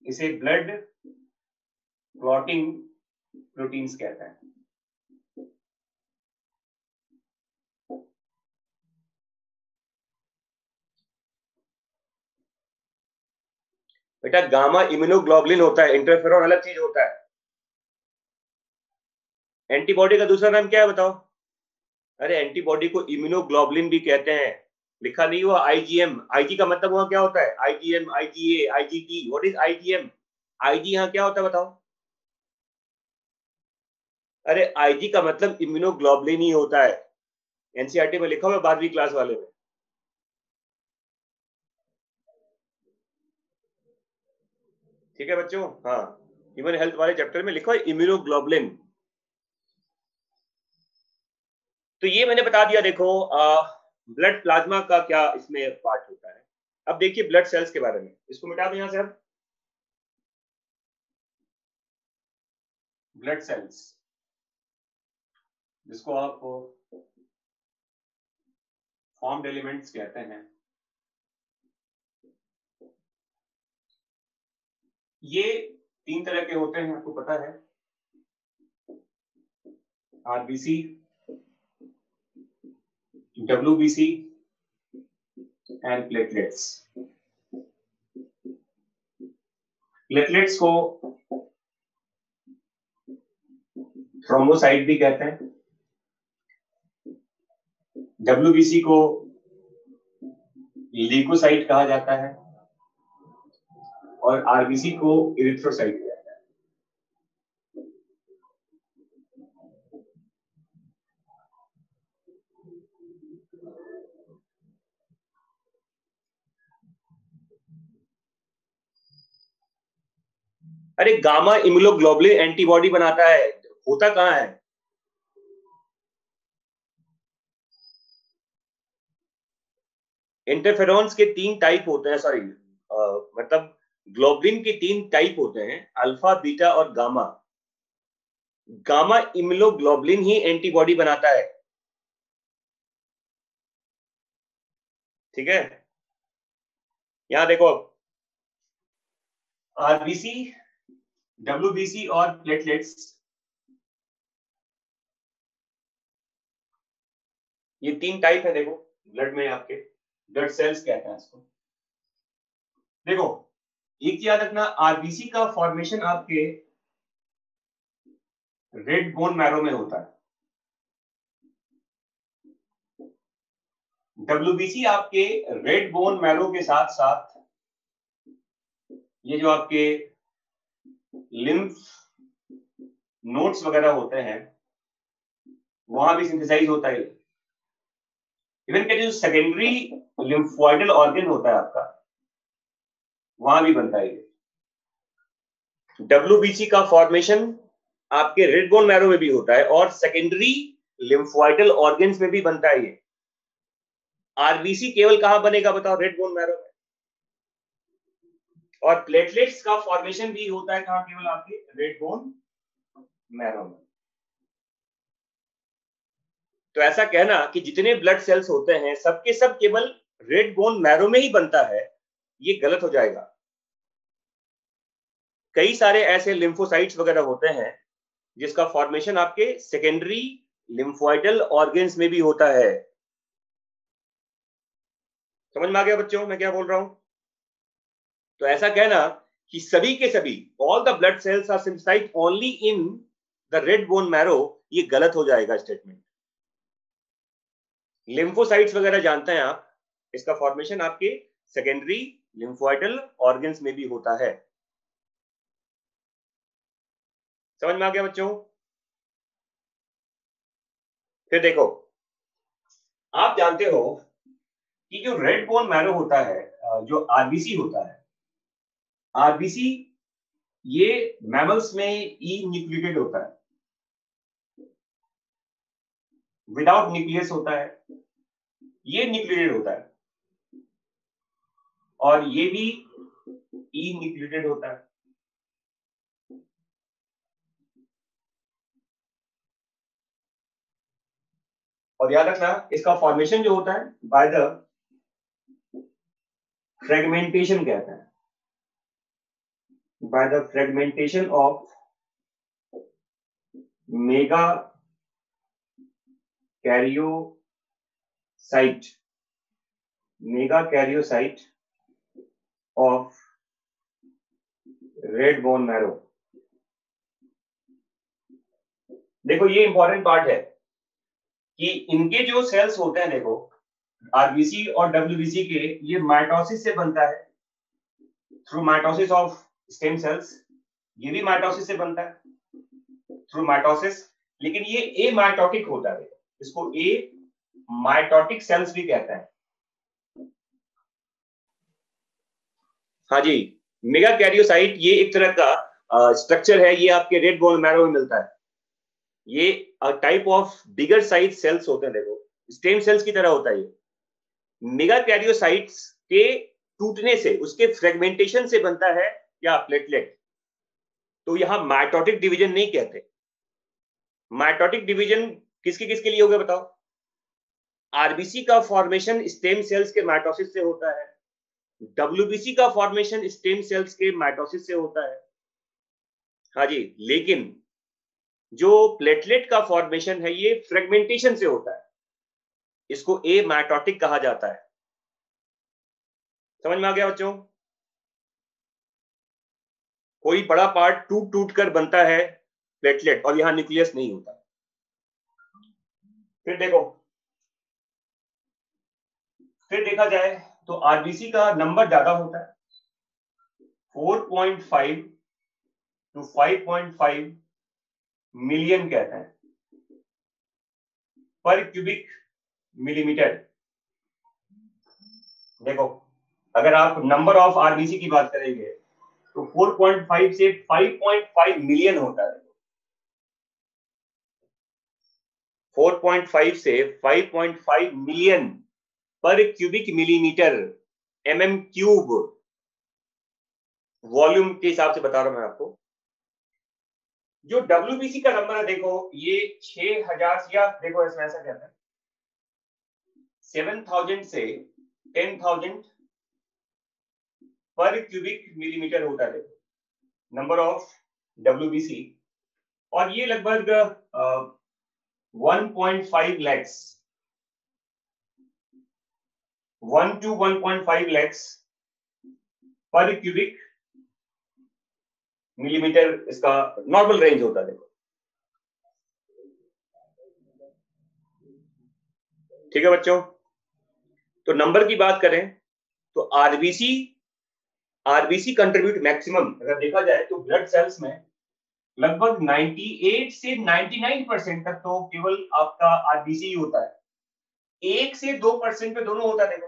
इसे ब्लड क्लॉटिंग प्रोटीन्स कहते हैं। बेटा, गामा इम्यूनोग्लोबुलिन होता है, इंटरफेरॉन अलग चीज होता है। एंटीबॉडी का दूसरा नाम क्या है बताओ? अरे एंटीबॉडी को इम्यूनोग्लोबुलिन भी कहते हैं, लिखा नहीं हुआ आईजीएम। आईजी का मतलब वहां क्या होता है? IgM, IgA, IGT. What is IgM? IG यहां क्या होता है बताओ? अरे आईजी का मतलब इम्यूनोग्लोबुलिन ही होता है, एनसीईआरटी में लिखा हुआ 12वीं क्लास वाले में। ठीक है बच्चों, हाँ, ह्यूमन हेल्थ वाले चैप्टर में लिखा है इम्यूनोग्लोबुलिन। तो ये मैंने बता दिया। देखो, ब्लड प्लाज्मा का क्या इसमें पार्ट होता है। अब देखिए ब्लड सेल्स के बारे में, इसको मिटा दो यहां से। अब ब्लड सेल्स, जिसको आप फॉर्म्ड एलिमेंट्स कहते हैं, ये 3 तरह के होते हैं, आपको पता है। RBC, WBC and platelets. Platelets को थ्रोम्बोसाइट भी कहते हैं, डब्ल्यूबीसी को ल्यूकोसाइट कहा जाता है, और आरबीसी को इरिथ्रोसाइट कहते हैं। अरे गामा इम्यूनोग्लोबुलिन एंटीबॉडी बनाता है, होता कहां है? इंटरफेरॉन्स के 3 टाइप होते हैं, सॉरी मतलब ग्लोबुलिन के 3 टाइप होते हैं, अल्फा, बीटा और गामा। गामा इम्यूनोग्लोबुलिन ही एंटीबॉडी बनाता है। ठीक है, यहां देखो, आरबीसी, डब्ल्यूबीसी और प्लेटलेट्स, ये 3 टाइप है। देखो, ब्लड में आपके ब्लड सेल्स कहते हैं इसको। देखो, एक याद रखना, आरबीसी का फॉर्मेशन आपके रेड बोन मैरो में होता है। डब्ल्यूबीसी आपके रेड बोन मैरो के साथ साथ ये जो आपके लिम्फ नोड्स वगैरह होते हैं, वहां भी सिंथेसाइज होता है। इवन के जो सेकेंडरी लिम्फोइडल ऑर्गन होता है आपका, वहां भी बनता है। डब्ल्यूबीसी का फॉर्मेशन आपके रेड बोन मैरो में भी होता है, और सेकेंडरी लिम्फोइडल ऑर्गन्स में भी बनता है ये। आरबीसी केवल कहां बनेगा बताओ? रेड बोन मैरो में। और प्लेटलेट्स का फॉर्मेशन भी होता है कहां? केवल आपके रेड बोन मैरो में। तो ऐसा कहना कि जितने ब्लड सेल्स होते हैं सबके सब केवल रेड बोन मैरो में ही बनता है, ये गलत हो जाएगा। कई सारे ऐसे लिम्फोसाइट्स वगैरह होते हैं जिसका फॉर्मेशन आपके सेकेंडरी लिम्फोइडल ऑर्गन्स में भी होता है। समझ में आ गया बच्चों मैं क्या बोल रहा हूं? तो ऐसा कहना कि सभी के सभी, all the blood cells are synthesised only in the red bone marrow, ये गलत हो जाएगा स्टेटमेंट। लिम्फोसाइट्स वगैरह जानते हैं आप, इसका फॉर्मेशन आपके सेकेंडरी लिम्फोइडल ऑर्गन्स में भी होता है। समझ में आ गया बच्चों? फिर देखो, आप जानते हो कि जो रेड बोन मैरो होता है, जो आरबीसी होता है, आरबीसी ये मैमल्स में ई न्यूक्लिएटेड होता है, विदाउट न्यूक्लियस होता है, ये न्यूक्लिएटेड होता है, और ये भी ई न्यूक्लिएटेड होता है। और याद रखना, इसका फॉर्मेशन जो होता है बाय द फ्रेगमेंटेशन कहते हैं, by the fragmentation of mega karyocyte, mega karyocyte of red bone marrow. देखो ये इंपॉर्टेंट पार्ट है कि इनके जो सेल्स होते हैं, देखो आरबीसी और डब्ल्यूबीसी के, ये माइटोसिस से बनता है, through mitosis of stem cells. ये भी माइटोसिस से बनता है, थ्रू माइटोसिस, लेकिन ये ए माइटोटिक होता है, इसको ए माइटोटिक सेल्स भी कहते हैं। हाँ जी, मेगा कैरियोसाइट ये एक तरह का स्ट्रक्चर है, ये आपके रेड बोन मैरो में मिलता है। ये type of bigger size cells होते हैं, देखो स्टेम सेल्स की तरह होता है। ये मेगा कैरियोसाइट्स के टूटने से, उसके फ्रेगमेंटेशन से बनता है क्या, प्लेटलेट। तो यहां माइटोटिक डिवीजन नहीं कहते। माइटोटिक डिवीजन किसके किसके लिए होगा बताओ? आरबीसी का फॉर्मेशन स्टेम सेल्स के माइटोसिस से होता है, डब्ल्यूबीसी का फॉर्मेशन स्टेम सेल्स के माइटोसिस से होता है। हाँ जी, लेकिन जो प्लेटलेट का फॉर्मेशन है ये फ्रेगमेंटेशन से होता है, इसको ए माइटोटिक कहा जाता है। समझ में आ गया बच्चों? कोई बड़ा पार्ट टूट टूट कर बनता है प्लेटलेट, और यहां न्यूक्लियस नहीं होता। फिर देखो, फिर देखा जाए तो आरबीसी का नंबर ज्यादा होता है, 4.5 to 5.5 मिलियन कहते हैं पर क्यूबिक मिलीमीटर। देखो, अगर आप नंबर ऑफ आरबीसी की बात करेंगे तो 4.5 से 5.5 मिलियन होता है। 4.5 से 5.5 मिलियन पर cubic millimetre, MM cube, volume के हिसाब से बता रहा हूं मैं आपको। जो डब्ल्यूबीसी का नंबर है, देखो ये 6000, या देखो इसमें ऐसा कहता है 7000 से 10,000 पर क्यूबिक मिलीमीटर होता है नंबर ऑफ डब्ल्यूबीसी। और ये लगभग 1.5 लैक्स, 1 to 1.5 लैक्स पर क्यूबिक मिलीमीटर इसका नॉर्मल रेंज होता है। देखो ठीक है बच्चों, तो नंबर की बात करें तो आरबीसी आरबीसी कंट्रीब्यूट मैक्सिमम, अगर देखा जाए तो ब्लड सेल्स में लगभग 98 से 99% तक तो केवल आपका आरबीसी ही होता है। 1 से 2% पे दोनों होता है। देखो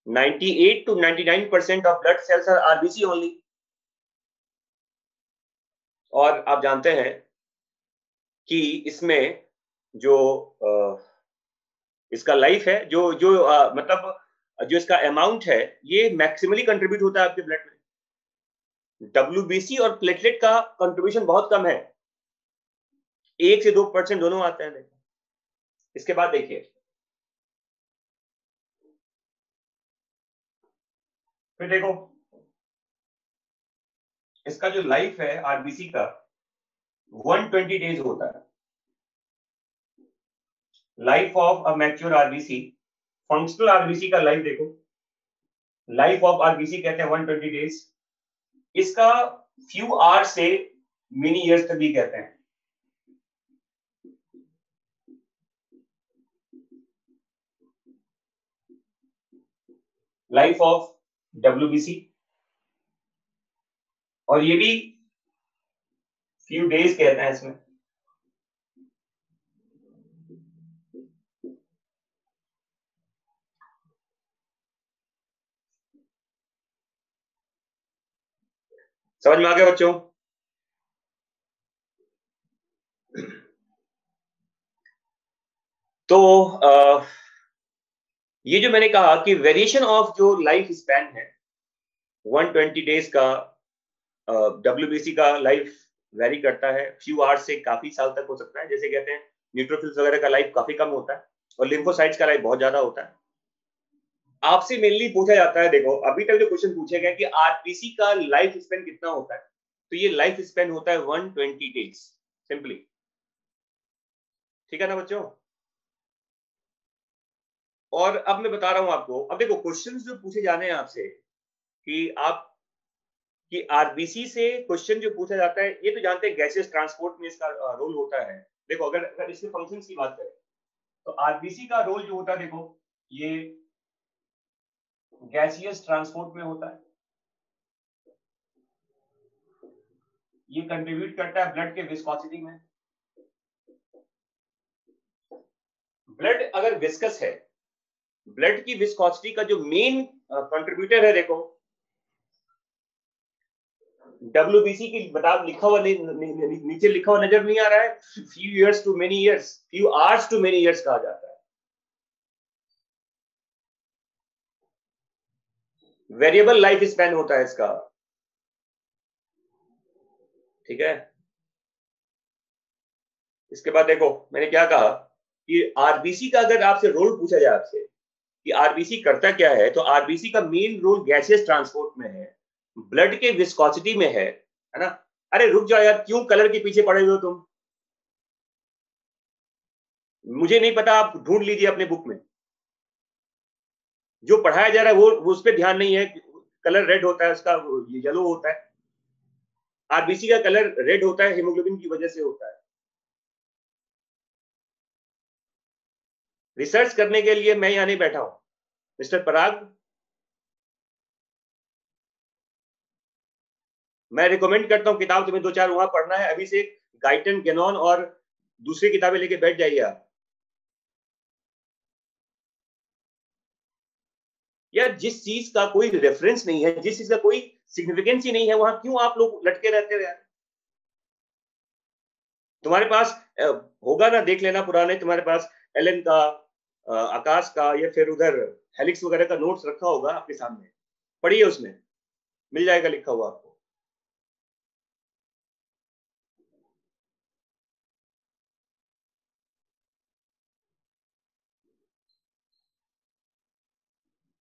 98 to 99% of blood cells are RBC only. और आप जानते हैं कि इसमें जो इसका लाइफ है, जो जो मतलब जो इसका अमाउंट है, ये मैक्सिमली कंट्रीब्यूट होता है आपके ब्लड में। डब्ल्यूबीसी और प्लेटलेट का कंट्रीब्यूशन बहुत कम है, 1 से 2% दोनों आते हैं। देखो इसके बाद देखिए, फिर देखो इसका जो लाइफ है आरबीसी का 120 डेज होता है। Life of a mature RBC, functional RBC का लाइफ देखो, लाइफ ऑफ आरबीसी कहते हैं 120 डेज। इसका फ्यू आवर्स से मिनी ईयर्स तक भी कहते हैं। लाइफ ऑफ WBC, और ये भी फ्यू डेज कहते हैं इसमें। समझ में आ गया बच्चों? तो ये जो मैंने कहा कि वेरिएशन ऑफ जो लाइफ स्पैन है 120 डेज का, WBC का लाइफ वेरी करता है, फ्यू आवर्स से काफी साल तक हो सकता है। जैसे कहते हैं न्यूट्रोफिल्स वगैरह का लाइफ काफी कम होता है और लिम्फोसाइट्स का लाइफ बहुत ज्यादा होता है। आपसे मेनली पूछा जाता है, देखो अभी तक जो क्वेश्चन पूछे गए कि आरबीसी का लाइफ स्पैन कितना होता है, तो ये लाइफ स्पैन होता है 120 डेज सिंपली। ठीक है ना बच्चों? और अब मैं बता रहा हूं आपको, अब देखो क्वेश्चंस जो पूछे जाने हैं आपसे कि आप कि आरबीसी से क्वेश्चन जो पूछा जाता है, ये तो जानते हैं गैसियस ट्रांसपोर्ट में इसका रोल होता है। देखो अगर इसके फंक्शंस की बात करें तो आरबीसी का रोल जो होता है, देखो ये गैसियस ट्रांसपोर्ट में होता है, ये कंट्रीब्यूट करता है ब्लड के विस्कोसिटी में। ब्लड अगर विस्कस है, ब्लड की विस्कोसिटी का जो मेन कंट्रीब्यूटर है, देखो WBC की बता लिखा हुआ नीचे लिखा हुआ नजर नहीं आ रहा है, few years to many years, few hours to many years कहा जाता है। वेरिएबल लाइफ स्पैन होता है इसका। ठीक है, इसके बाद देखो मैंने क्या कहा कि आरबीसी का अगर आपसे रोल पूछा जाए आपसे कि आरबीसी करता क्या है, तो आरबीसी का मेन रोल गैसियस ट्रांसपोर्ट में है, ब्लड के विस्कोसिटी में है ना? अरे रुक जाओ यार, क्यों कलर के पीछे पड़े हो तुम? मुझे नहीं पता, आप ढूंढ लीजिए अपने बुक में। जो पढ़ाया जा रहा है वो उस पर ध्यान नहीं है। कलर रेड होता है उसका, येलो होता है। आरबीसी का कलर रेड होता है, हीमोग्लोबिन की वजह से होता है। रिसर्च करने के लिए मैं यहाँ नहीं बैठा हूं मिस्टर पराग। मैं रिकमेंड करता हूँ किताब तुम्हें 2-4 वहां पढ़ना है अभी से, गाइटन गेनॉन और दूसरी किताबें लेके बैठ जाइए आप। यार जिस चीज का कोई रेफरेंस नहीं है, जिस चीज का कोई सिग्निफिकेंस ही नहीं है, वहां क्यों आप लोग लटके रहते हो यार? तुम्हारे पास होगा ना, देख लेना पुराने, तुम्हारे पास एलन का, आकाश का, या फिर उधर हेलिक्स वगैरह का नोट्स रखा होगा आपके सामने, पढ़िए, उसमें मिल जाएगा लिखा हुआ आपको।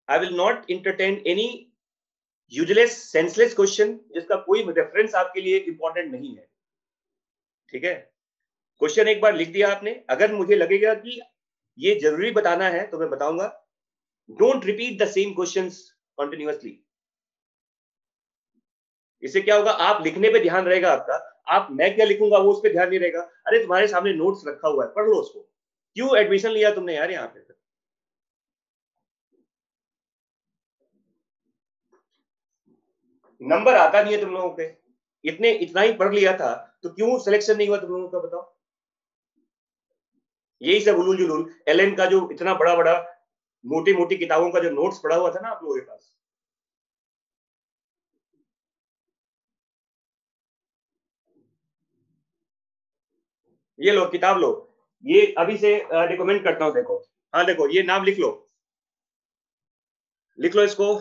I will not entertain any useless senseless question जिसका कोई रेफरेंस आपके लिए इंपॉर्टेंट नहीं है। ठीक है, क्वेश्चन एक बार लिख दिया आपने, अगर मुझे लगेगा कि ये जरूरी बताना है तो मैं बताऊंगा। Don't repeat the same questions continuously. इससे क्या होगा, आप लिखने पे ध्यान रहेगा आपका, आप मैं क्या लिखूंगा वो उस पर ध्यान नहीं रहेगा। अरे तुम्हारे सामने नोट्स रखा हुआ है, पढ़ लो उसको। क्यों एडमिशन लिया तुमने यार यहाँ पे? नंबर आता नहीं है तुम लोगों के, इतना ही पढ़ लिया था तो क्यों सिलेक्शन नहीं हुआ तुम लोगों का, बताओ? यही सब उलूल जुलूल, एलएन का जो इतना बड़ा बड़ा मोटी मोटी किताबों का जो नोट्स पड़ा हुआ था ना आप लोगों के पास। ये लो किताब लो, ये अभी से रिकमेंड करता हूँ, देखो। हाँ देखो, ये नाम लिख लो, लिख लो इसको,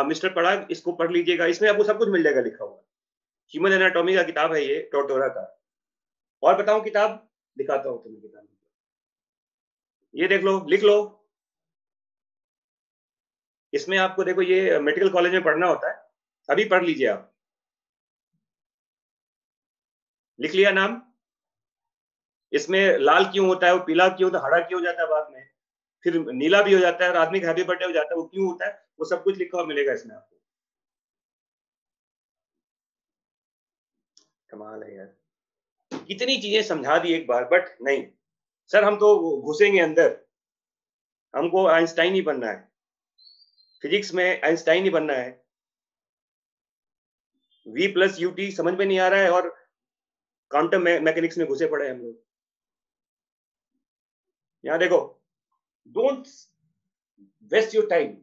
मिस्टर पराग, इसको पढ़ लीजिएगा, इसमें आपको सब कुछ मिल जाएगा लिखा हुआ। ह्यूमन एनाटॉमी का किताब है ये, टोटोरा का। और बताऊं किताब, दिखाता हूँ तुम्हें किताब, ये देख लो, लिख लो। इसमें आपको देखो, ये मेडिकल कॉलेज में पढ़ना होता है, अभी पढ़ लीजिए आप। लिख लिया नाम? इसमें लाल क्यों होता है, वो पीला क्यों होता है, हरा क्यों हो जाता है बाद में, फिर नीला भी हो जाता है और आदमी का हैप्पी बर्थडे हो जाता है, वो क्यों होता है, वो सब कुछ लिखा हुआ मिलेगा इसमें आपको। कमाल है यार, कितनी चीजें समझा दी एक बार, बट नहीं सर, हम तो घुसेंगे अंदर, हमको आइंस्टाइन ही बनना है। फिजिक्स में आइंस्टाइन ही बनना है। V प्लस UT समझ में नहीं आ रहा है और क्वांटम मैकेनिक्स में घुसे पड़े हैं हम लोग। यहां देखो, डोंट वेस्ट योर टाइम।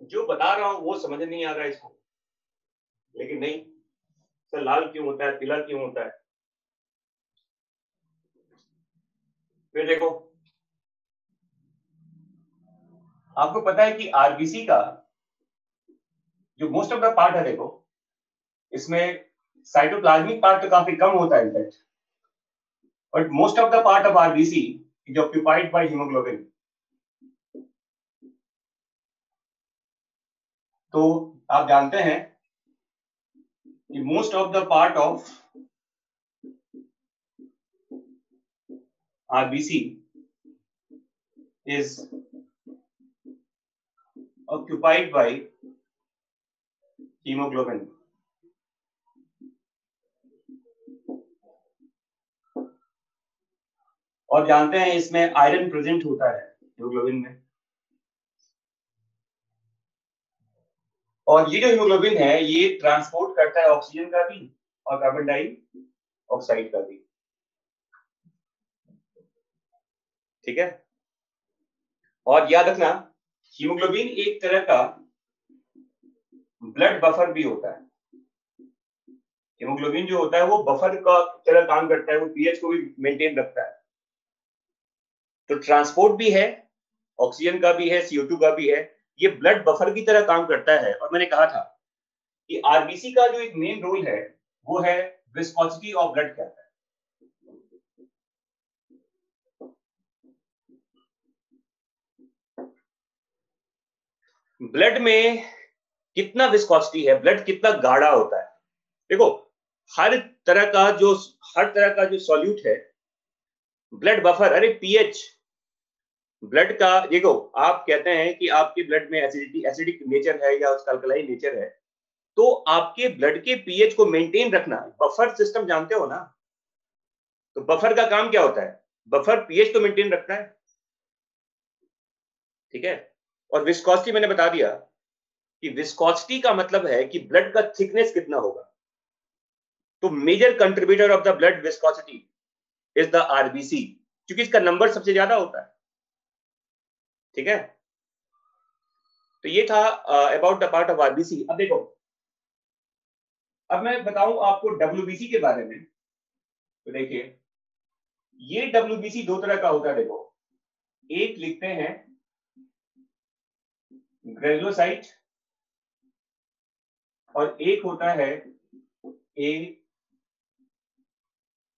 जो बता रहा हूं वो समझ नहीं आ रहा है इसको, लेकिन नहीं सर, लाल क्यों होता है, पीला क्यों होता है। फिर देखो, आपको पता है कि आरबीसी का जो मोस्ट ऑफ द पार्ट है, देखो इसमें साइटोप्लाज्मिक पार्ट तो काफी कम होता है in fact, but most of the part of RBC is occupied by haemoglobin. तो आप जानते हैं कि most of the part of RBC is occupied by hemoglobin. और जानते हैं इसमें आयरन प्रेजेंट होता है हीमोग्लोबिन में। और ये जो हीमोग्लोबिन है ये ट्रांसपोर्ट करता है ऑक्सीजन का भी और कार्बन डाइऑक्साइड का भी, ठीक है। और याद रखना, हीमोग्लोबिन एक तरह का ब्लड बफर भी होता है। हीमोग्लोबिन जो होता है वो बफर का तरह काम करता है, वो पीएच को भी मेंटेन रखता है। तो ट्रांसपोर्ट भी है, ऑक्सीजन का भी है, CO2 का भी है, ये ब्लड बफर की तरह काम करता है। और मैंने कहा था कि आरबीसी का जो एक मेन रोल है वो है विस्कोसिटी ऑफ ब्लड कहता है। ब्लड में कितना विस्कोसिटी है, ब्लड कितना गाढ़ा होता है। देखो, हर तरह का जो सॉल्यूट है, ब्लड बफर, अरे पीएच ब्लड का, देखो आप कहते हैं कि आपके ब्लड में एसिडिक नेचर है या उसका अल्कलाइन नेचर है, तो आपके ब्लड के पीएच को मेंटेन रखना, बफर सिस्टम जानते हो ना। तो बफर का काम क्या होता है, बफर पीएच तो मेंटेन रखता है, ठीक है। और विस्कोसिटी मैंने बता दिया कि विस्कोसिटी का मतलब है कि ब्लड का थिकनेस कितना होगा। तो major contributor of the blood viscosity is the RBC, क्योंकि इसका नंबर सबसे ज्यादा होता है, ठीक है। तो ये था about the part of RBC. अब देखो, अब मैं बताऊं आपको डब्ल्यूबीसी के बारे में। तो देखिए, ये डब्ल्यूबीसी दो तरह का होता है। देखो, एक लिखते हैं ग्रेनुलोसाइट और एक होता है ए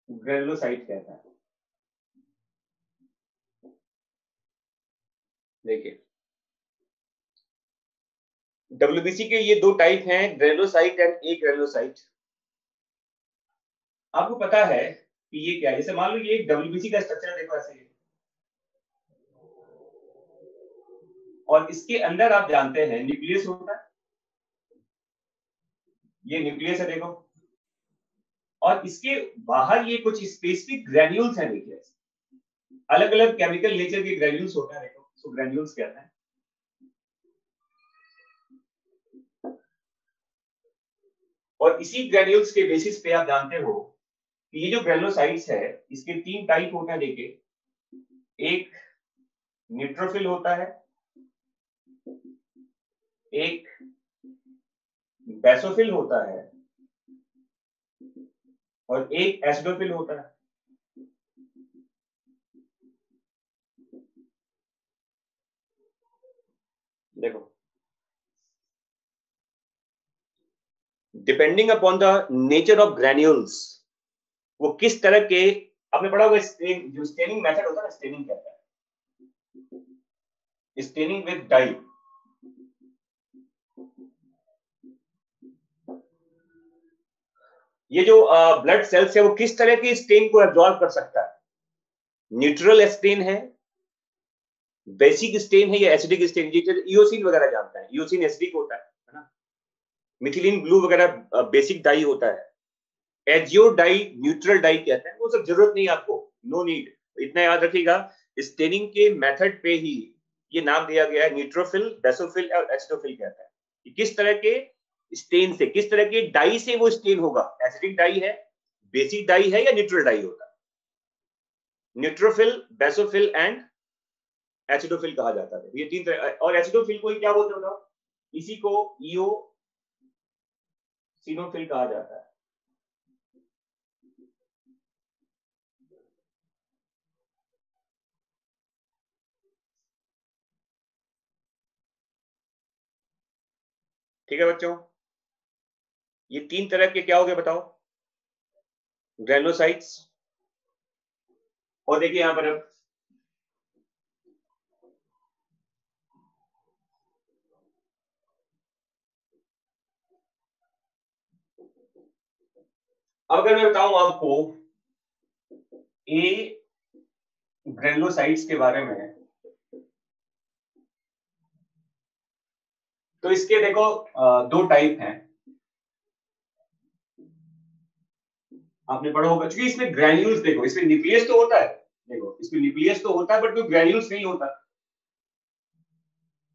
ग्रेनुलोसाइट कहता है। देखिए, डब्ल्यूबीसी के ये दो टाइप हैं, ग्रेनुलोसाइट एंड ए ग्रेनुलोसाइट। आपको पता है कि ये क्या है? जैसे मान लो ये एक डब्ल्यूबीसी का स्ट्रक्चर देखो ऐसे, और इसके अंदर आप जानते हैं न्यूक्लियस होता है, ये न्यूक्लियस है देखो, और इसके बाहर ये कुछ स्पेसिफिक ग्रेन्यूल्स हैं। देखिए, अलग अलग केमिकल नेचर के ग्रेन्यूल्स होता है, देखो सो ग्रेन्यूल्स कहते हैं। और इसी ग्रेन्यूल्स के बेसिस पे आप जानते हो कि ये जो ग्रेनुलोसाइट्स है इसके तीन टाइप होते हैं। देखिए, एक न्यूट्रोफिल होता है, एक बेसोफिल होता है, और एक एसिडोफिल होता है। देखो, depending upon the nature of granules, वो किस तरह के, आपने पढ़ा होगा जो स्टेनिंग मेथड होता है ना, स्टेनिंग कहता है, स्टेनिंग विद डाई। ये जो ब्लड सेल्स है वो किस तरह के स्टेन को एब्जॉर्ब कर सकता है, न्यूट्रल स्टेन है, बेसिक स्टेन है, या एसिडिक स्टेन। इओसिन वगैरह जानता है, इओसिन एसिडिक होता है ना। मिथिलीन ब्लू वगैरह बेसिक डाई होता है। एजियो डाई, न्यूट्रल डाई कहते हैं, वो सब जरूरत नहीं आपको, नो नीड। इतना याद रखिएगा, स्टेनिंग के मेथड पे ही ये नाम दिया गया है, न्यूट्रोफिल, बेसोफिल और एसिडोफिल कहता है। किस तरह के स्टेन से, किस तरह के डाई से वो स्टेन होगा, एसिडिक डाई है, बेसिक डाई है, या न्यूट्रल डाई होगा। न्यूट्रोफिल, बेसोफिल एंड एसिडोफिल कहा जाता है, ये तीन तरह। और एसिडोफिल को क्या बोलते हो बताओ? इसी को ईओ सिनोफिल कहा जाता है। ठीक है बच्चों, ये तीन तरह के क्या हो गए बताओ? ग्रेनुलोसाइट्स। और देखिए यहां पर अब अगर मैं बताऊं आपको ए ग्रेनुलोसाइट्स के बारे में, तो इसके देखो दो टाइप हैं, आपने पढ़ा होगा। क्योंकि इसमें ग्रेन्यूल्स, देखो इसमें न्यूक्लियस तो होता है, देखो इसमें न्यूक्लियस तो होता है बट कोई ग्रेन्यूल्स नहीं होता।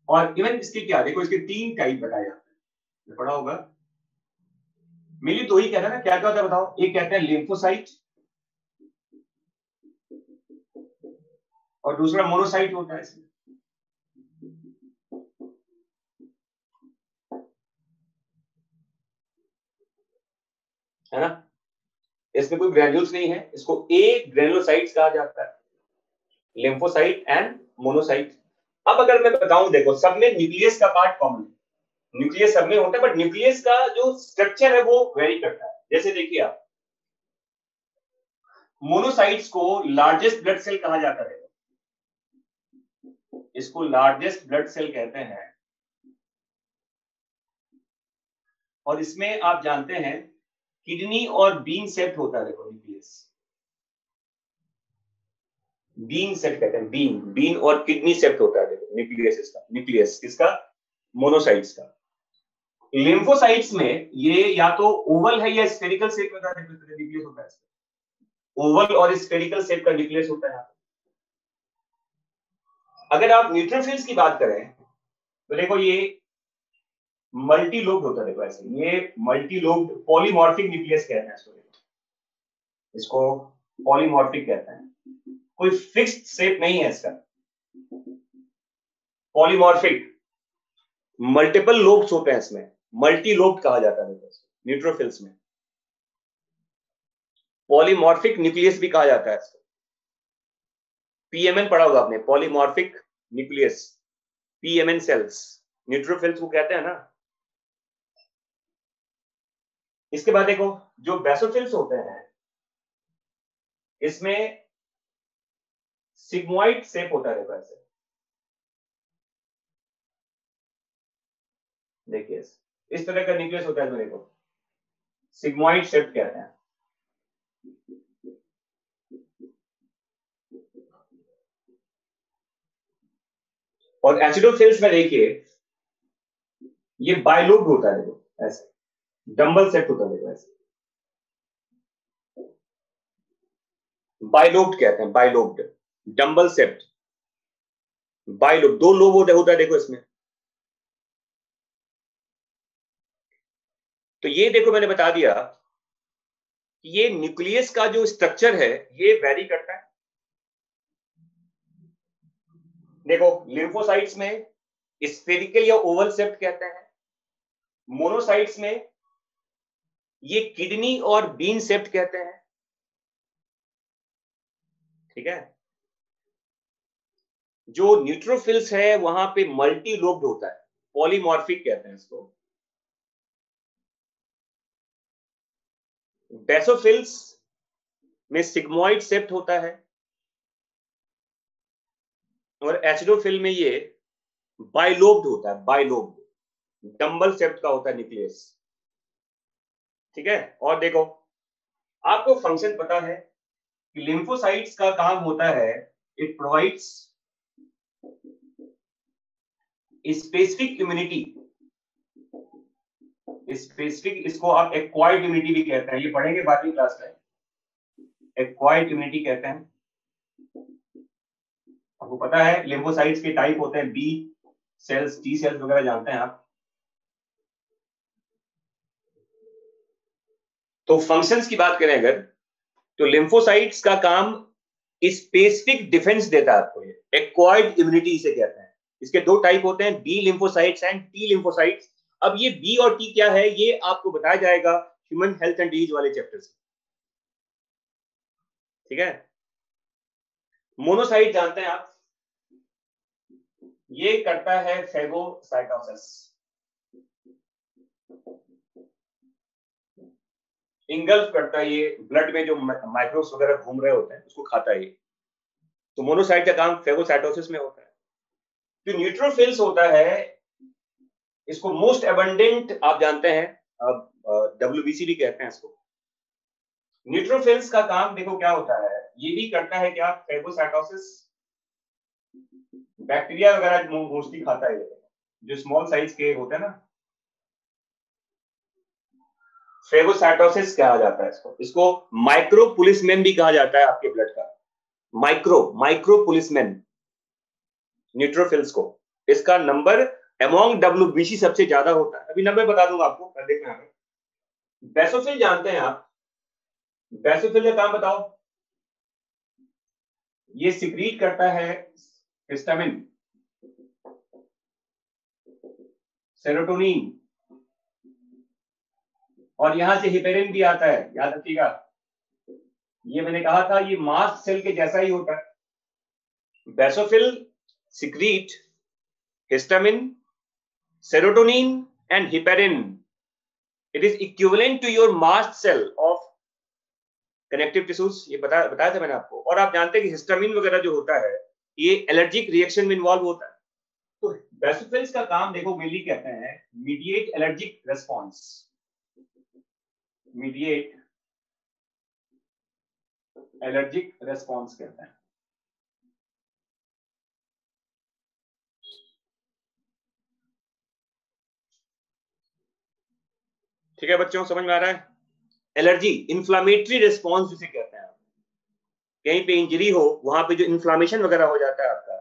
और इवन इसके क्या, देखो इसके तीन टाइप बताए जाते हैं, पढ़ा होगा। मेनली दो ही कहता है ना, क्या क्या होता है बताओ? एक कहते हैं लिम्फोसाइट और दूसरा मोनोसाइट होता है इसमें, है ना। इसमें कोई ग्रेन्यूल्स नहीं है, इसको ए ग्रेनुलोसाइट्स कहा जाता है, लिम्फोसाइट एंड मोनोसाइट। अब अगर मैं बताऊं, देखो सब में न्यूक्लियस का पार्ट कॉमन है, न्यूक्लियस सब में होता है, बट न्यूक्लियस का जो स्ट्रक्चर है वो वेरी करता है। जैसे देखिए आप, मोनोसाइट्स को लार्जेस्ट ब्लड सेल कहा जाता है, इसको लार्जेस्ट ब्लड सेल कहते हैं। और इसमें आप जानते हैं किडनी और बीन सेट होता है, देखो न्यूक्लियस, बीन सेट कहते हैं, बीन बीन और किडनी सेट होता है, देखो न्यूक्लियस इसका, न्यूक्लियस किसका? मोनोसाइट्स का। लिम्फोसाइट्स में ये या तो ओवल है या स्फेरिकल शेप का न्यूक्लियस होता है, ओवल और स्फेरिकल शेप का न्यूक्लियस होता है। अगर आप न्यूट्रोफिल्स की बात करें तो देखो ये मल्टी लोब्ड होता है, देखो ऐसे, ये मल्टी लोब्ड पॉलीमॉर्फिक न्यूक्लियस कहते हैं इसको पॉलीमॉर्फिक कहते हैं। कोई फिक्स्ड शेप नहीं है इसका, पॉलीमॉर्फिक, मल्टीपल लोब्स होते हैं इसमें, मल्टी लोब्ड कहा जाता है न्यूट्रोफिल्स में। पॉलीमॉर्फिक न्यूक्लियस भी कहा जाता है इसको, पीएमएन पढ़ा होगा आपने, polymorphic nucleus, PMN cells, neutrophils को कहते हैं ना। इसके बाद देखो जो बेसोफिल्स होते हैं, इसमें सिग्मोइड शेप होता है, देखो ऐसे, देखिए इस तरह का न्यूक्लियस होता है, देखो सिग्मोइड शेप कहते हैं। और एसिडोफिल्स में देखिए ये बाइलोब्ड होता है, देखो ऐसे, डंबल सेट होता है, देखो ऐसे, बाइलोब्ड कहते हैं, बाइलोब्ड, डंबल सेट, बाइलोब, दो लोब होता है देखो इसमें। तो ये देखो मैंने बता दिया कि ये न्यूक्लियस का जो स्ट्रक्चर है ये वेरी करता है। देखो लिम्फोसाइट्स में स्फेरिकल या ओवल शेप कहते हैं, मोनोसाइट्स में ये किडनी और बीन शेप्ड कहते हैं, ठीक है। जो न्यूट्रोफिल्स है वहां पे मल्टी लोब्ड होता है, पॉलीमॉर्फिक कहते हैं इसको। बेसोफिल्स में सिग्मोइड शेप्ड होता है, और एसिडोफिल में ये बाइलोब्ड होता है, बाइलोब्ड, डंबल शेप्ड का होता है न्यूक्लियस, ठीक है। और देखो आपको फंक्शन पता है कि लिम्फोसाइट्स का काम होता है, it provides specific immunity specific, इसको आप एक्वायर्ड इम्यूनिटी भी कहते हैं, ये पढ़ेंगे 12वीं क्लास में, एक्वायर्ड इम्यूनिटी कहते हैं। आपको पता है लिम्फोसाइट्स के टाइप होते हैं, बी सेल्स, टी सेल्स वगैरह जानते हैं आप। तो फंक्शंस की बात करें अगर, तो लिम्फोसाइट्स का काम स्पेसिफिक डिफेंस देता है आपको, ये एक्वायर्ड इम्यूनिटी इसे कहते हैं। इसके दो टाइप होते हैं, B lymphocytes and T lymphocytes. अब ये बी और टी क्या है ये आपको बताया जाएगा ह्यूमन हेल्थ एंड डिजीज वाले चैप्टर से, ठीक है। मोनोसाइट जानते हैं आप, ये करता है फेगोसाइटोसिस, इंगल्फ करता है, ये ब्लड में जो माइक्रोब्स वगैरह घूम रहे होते हैं उसको खाता है ये। तो मोनोसाइट का काम फेगोसाइटोसिस में होता है। जो न्यूट्रोफिल्स होता है, इसको मोस्ट एबंडेंट आप जानते हैं, अब WBC भी कहते हैं इसको। न्यूट्रोफिल्स का काम देखो क्या होता है, ये भी करता है क्या, फेगोसाइटोसिस। बैक्टीरिया वगैरह मोस्टली खाता है, जो स्मॉल साइज के होते हैं ना, फेगोसाइटोसिस कहा जाता है इसको। इसको माइक्रो पुलिसमैन भी कहा जाता है आपके ब्लड का, माइक्रो पुलिसमैन न्यूट्रोफिल्स को। इसका नंबर अमॉन्ग WBC सबसे ज्यादा होता है। अभी नंबर बता दूंगा आपको, कर देखना है। बेसोफिल जानते हैं आप, बेसोफिल का काम बताओ। ये सिक्रीट करता है हिस्टामिन, सेरोटोनिन, और यहां से हिपेरिन भी आता है, याद रखिएगा। ये मैंने कहा था ये मास्ट सेल के जैसा ही होता है। Basophil secrete histamine, serotonin and heparin. It is equivalent to your mast cell of connective tissues, ये बताया था मैंने आपको। और आप जानते हैं कि हिस्टामिन वगैरह जो होता है ये एलर्जिक रिएक्शन में इन्वॉल्व होता है। तो बेसोफिल्स का काम देखो मेनली कहते हैं mediate allergic response, mediate allergic response कहते हैं। ठीक है बच्चों, समझ में आ रहा है? एलर्जी इन्फ्लामेटरी रेस्पॉन्स जिसे कहते हैं। कहीं पे इंजरी हो वहां पे जो इन्फ्लामेशन वगैरह हो जाता है आपका,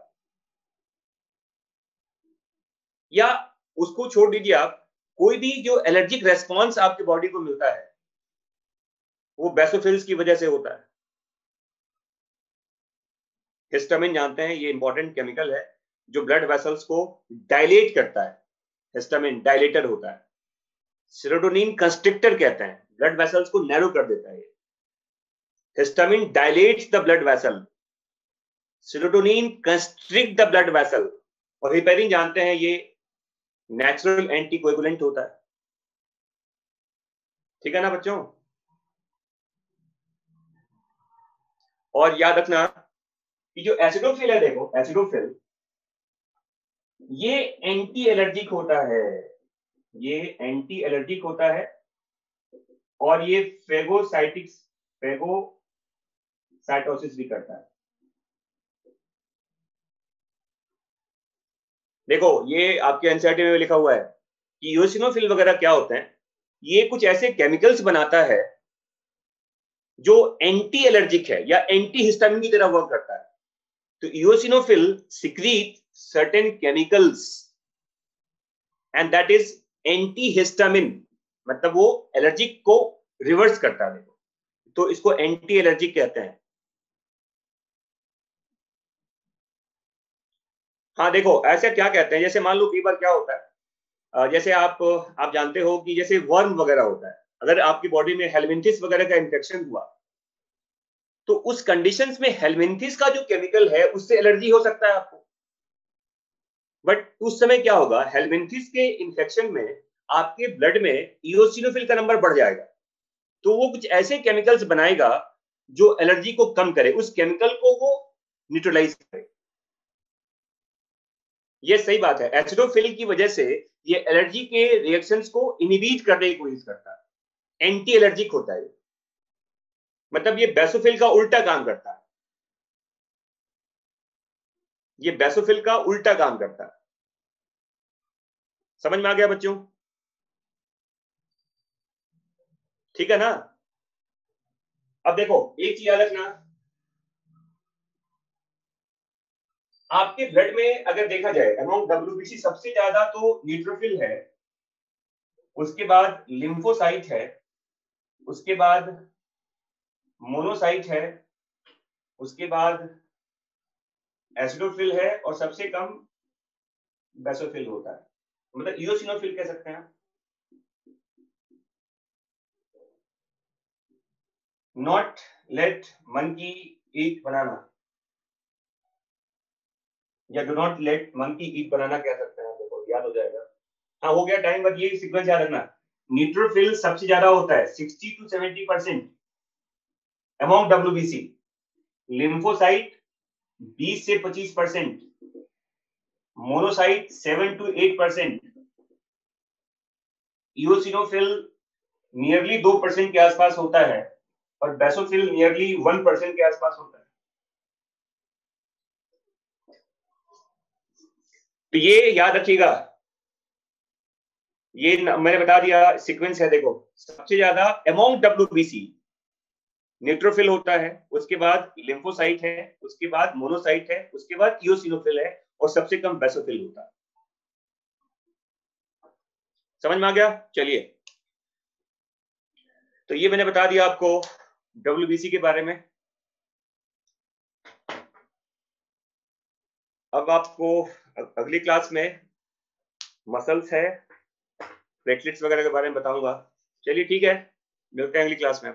या उसको छोड़ दीजिए आप, कोई भी जो एलर्जिक रेस्पॉन्स आपके बॉडी को मिलता है वो बेसोफिल्स की वजह से होता है। हिस्टामिन जानते हैं, ये इंपॉर्टेंट केमिकल है जो ब्लड वेसल्स को डायलेट करता है, हिस्टामिन डायलेटर होता है। सेरोटोनिन कंस्ट्रिक्टर कहते हैं, ब्लड वेसल्स को नैरो कर देता है। Histamine dilates the blood vessel, serotonin constrict the blood vessel, और हिपेरिन जानते हैं ये नेचुरल एंटीकोएगुलेंट होता है। ठीक है ना बच्चों? और याद रखना कि जो एसिडोफिल है, देखो एसिडोफिल ये एंटी एलर्जिक होता है, ये एंटी एलर्जिक होता है, और ये फेगोसाइटोसिस भी करता है। देखो ये आपके एनसीईआरटी में लिखा हुआ है कि यूसिनोफिल वगैरह क्या होते हैं, ये कुछ ऐसे केमिकल्स बनाता है जो एंटी एलर्जिक है या एंटी हिस्टामिन की तरह वर्क करता है। तो eosinophil secrete certain chemicals and that is anti histamine, मतलब वो एलर्जिक को रिवर्स करता है, तो इसको एंटी एलर्जिक कहते हैं। हाँ देखो ऐसे क्या कहते हैं, जैसे मान लो कई बार क्या होता है, जैसे आप जानते हो कि जैसे वर्म वगैरह होता है, अगर आपकी बॉडी में हेलमिंथिस वगैरह का इन्फेक्शन हुआ तो उस कंडीशंस में हेलमिंथिस का जो केमिकल है उससे एलर्जी हो सकता है आपको। बट उस समय क्या होगा, हेलमिंथिस के इन्फेक्शन में आपके ब्लड में इओसिनोफिल का नंबर बढ़ जाएगा, तो वो कुछ ऐसे केमिकल्स बनाएगा जो एलर्जी को कम करे, उस केमिकल को वो न्यूट्रलाइज करे। ये सही बात है, एसिडोफिल की वजह से ये एलर्जी के रिएक्शंस को इनहिबिट करने की कोशिश करता है, एंटी एलर्जिक होता है, मतलब ये बेसोफिल का उल्टा काम करता है, ये बेसोफिल का उल्टा काम करता है। समझ में आ गया बच्चों? ठीक है ना। अब देखो एक चीज याद रखना, आपके ब्लड में अगर देखा जाए अमॉन्ग डब्ल्यूबीसी सबसे ज्यादा तो न्यूट्रोफिल है, उसके बाद लिम्फोसाइट है, उसके बाद मोनोसाइट है, उसके बाद एसिडोफिल है और सबसे कम बेसोफिल होता है, मतलब इओसिनोफिल कह सकते हैं। नॉट लेट मंकी ईट बनाना, या डू नॉट लेट मंकी ईट बनाना कह सकते हैं, देखो याद हो जाएगा। हाँ हो गया टाइम, बट ये सीक्वेंस याद रखना, न्यूट्रोफिल सबसे ज्यादा होता है 60 to 70% अमॉन्ग डब्ल्यूबीसी, लिम्फोसाइट 20 से 25%, मोनोसाइट 7 to 8%, इओसिनोफिल नियरली 2% के आसपास होता है और बेसोफिल नियरली 1% के आसपास होता है। तो ये याद रखिएगा, ये मैंने बता दिया सीक्वेंस है। देखो सबसे ज्यादा अमॉन्ग डब्ल्यूबीसी न्यूट्रोफिल होता है, उसके बाद लिम्फोसाइट है, उसके बाद मोनोसाइट है, उसके बाद इओसिनोफिल है और सबसे कम बेसोफिल होता है। समझ में आ गया? चलिए, तो ये मैंने बता दिया आपको डब्ल्यूबीसी के बारे में। अब आपको अगली क्लास में मसल्स है, प्लेटलेट्स वगैरह के बारे में बताऊंगा। चलिए ठीक है, मिलते हैं अगली क्लास में।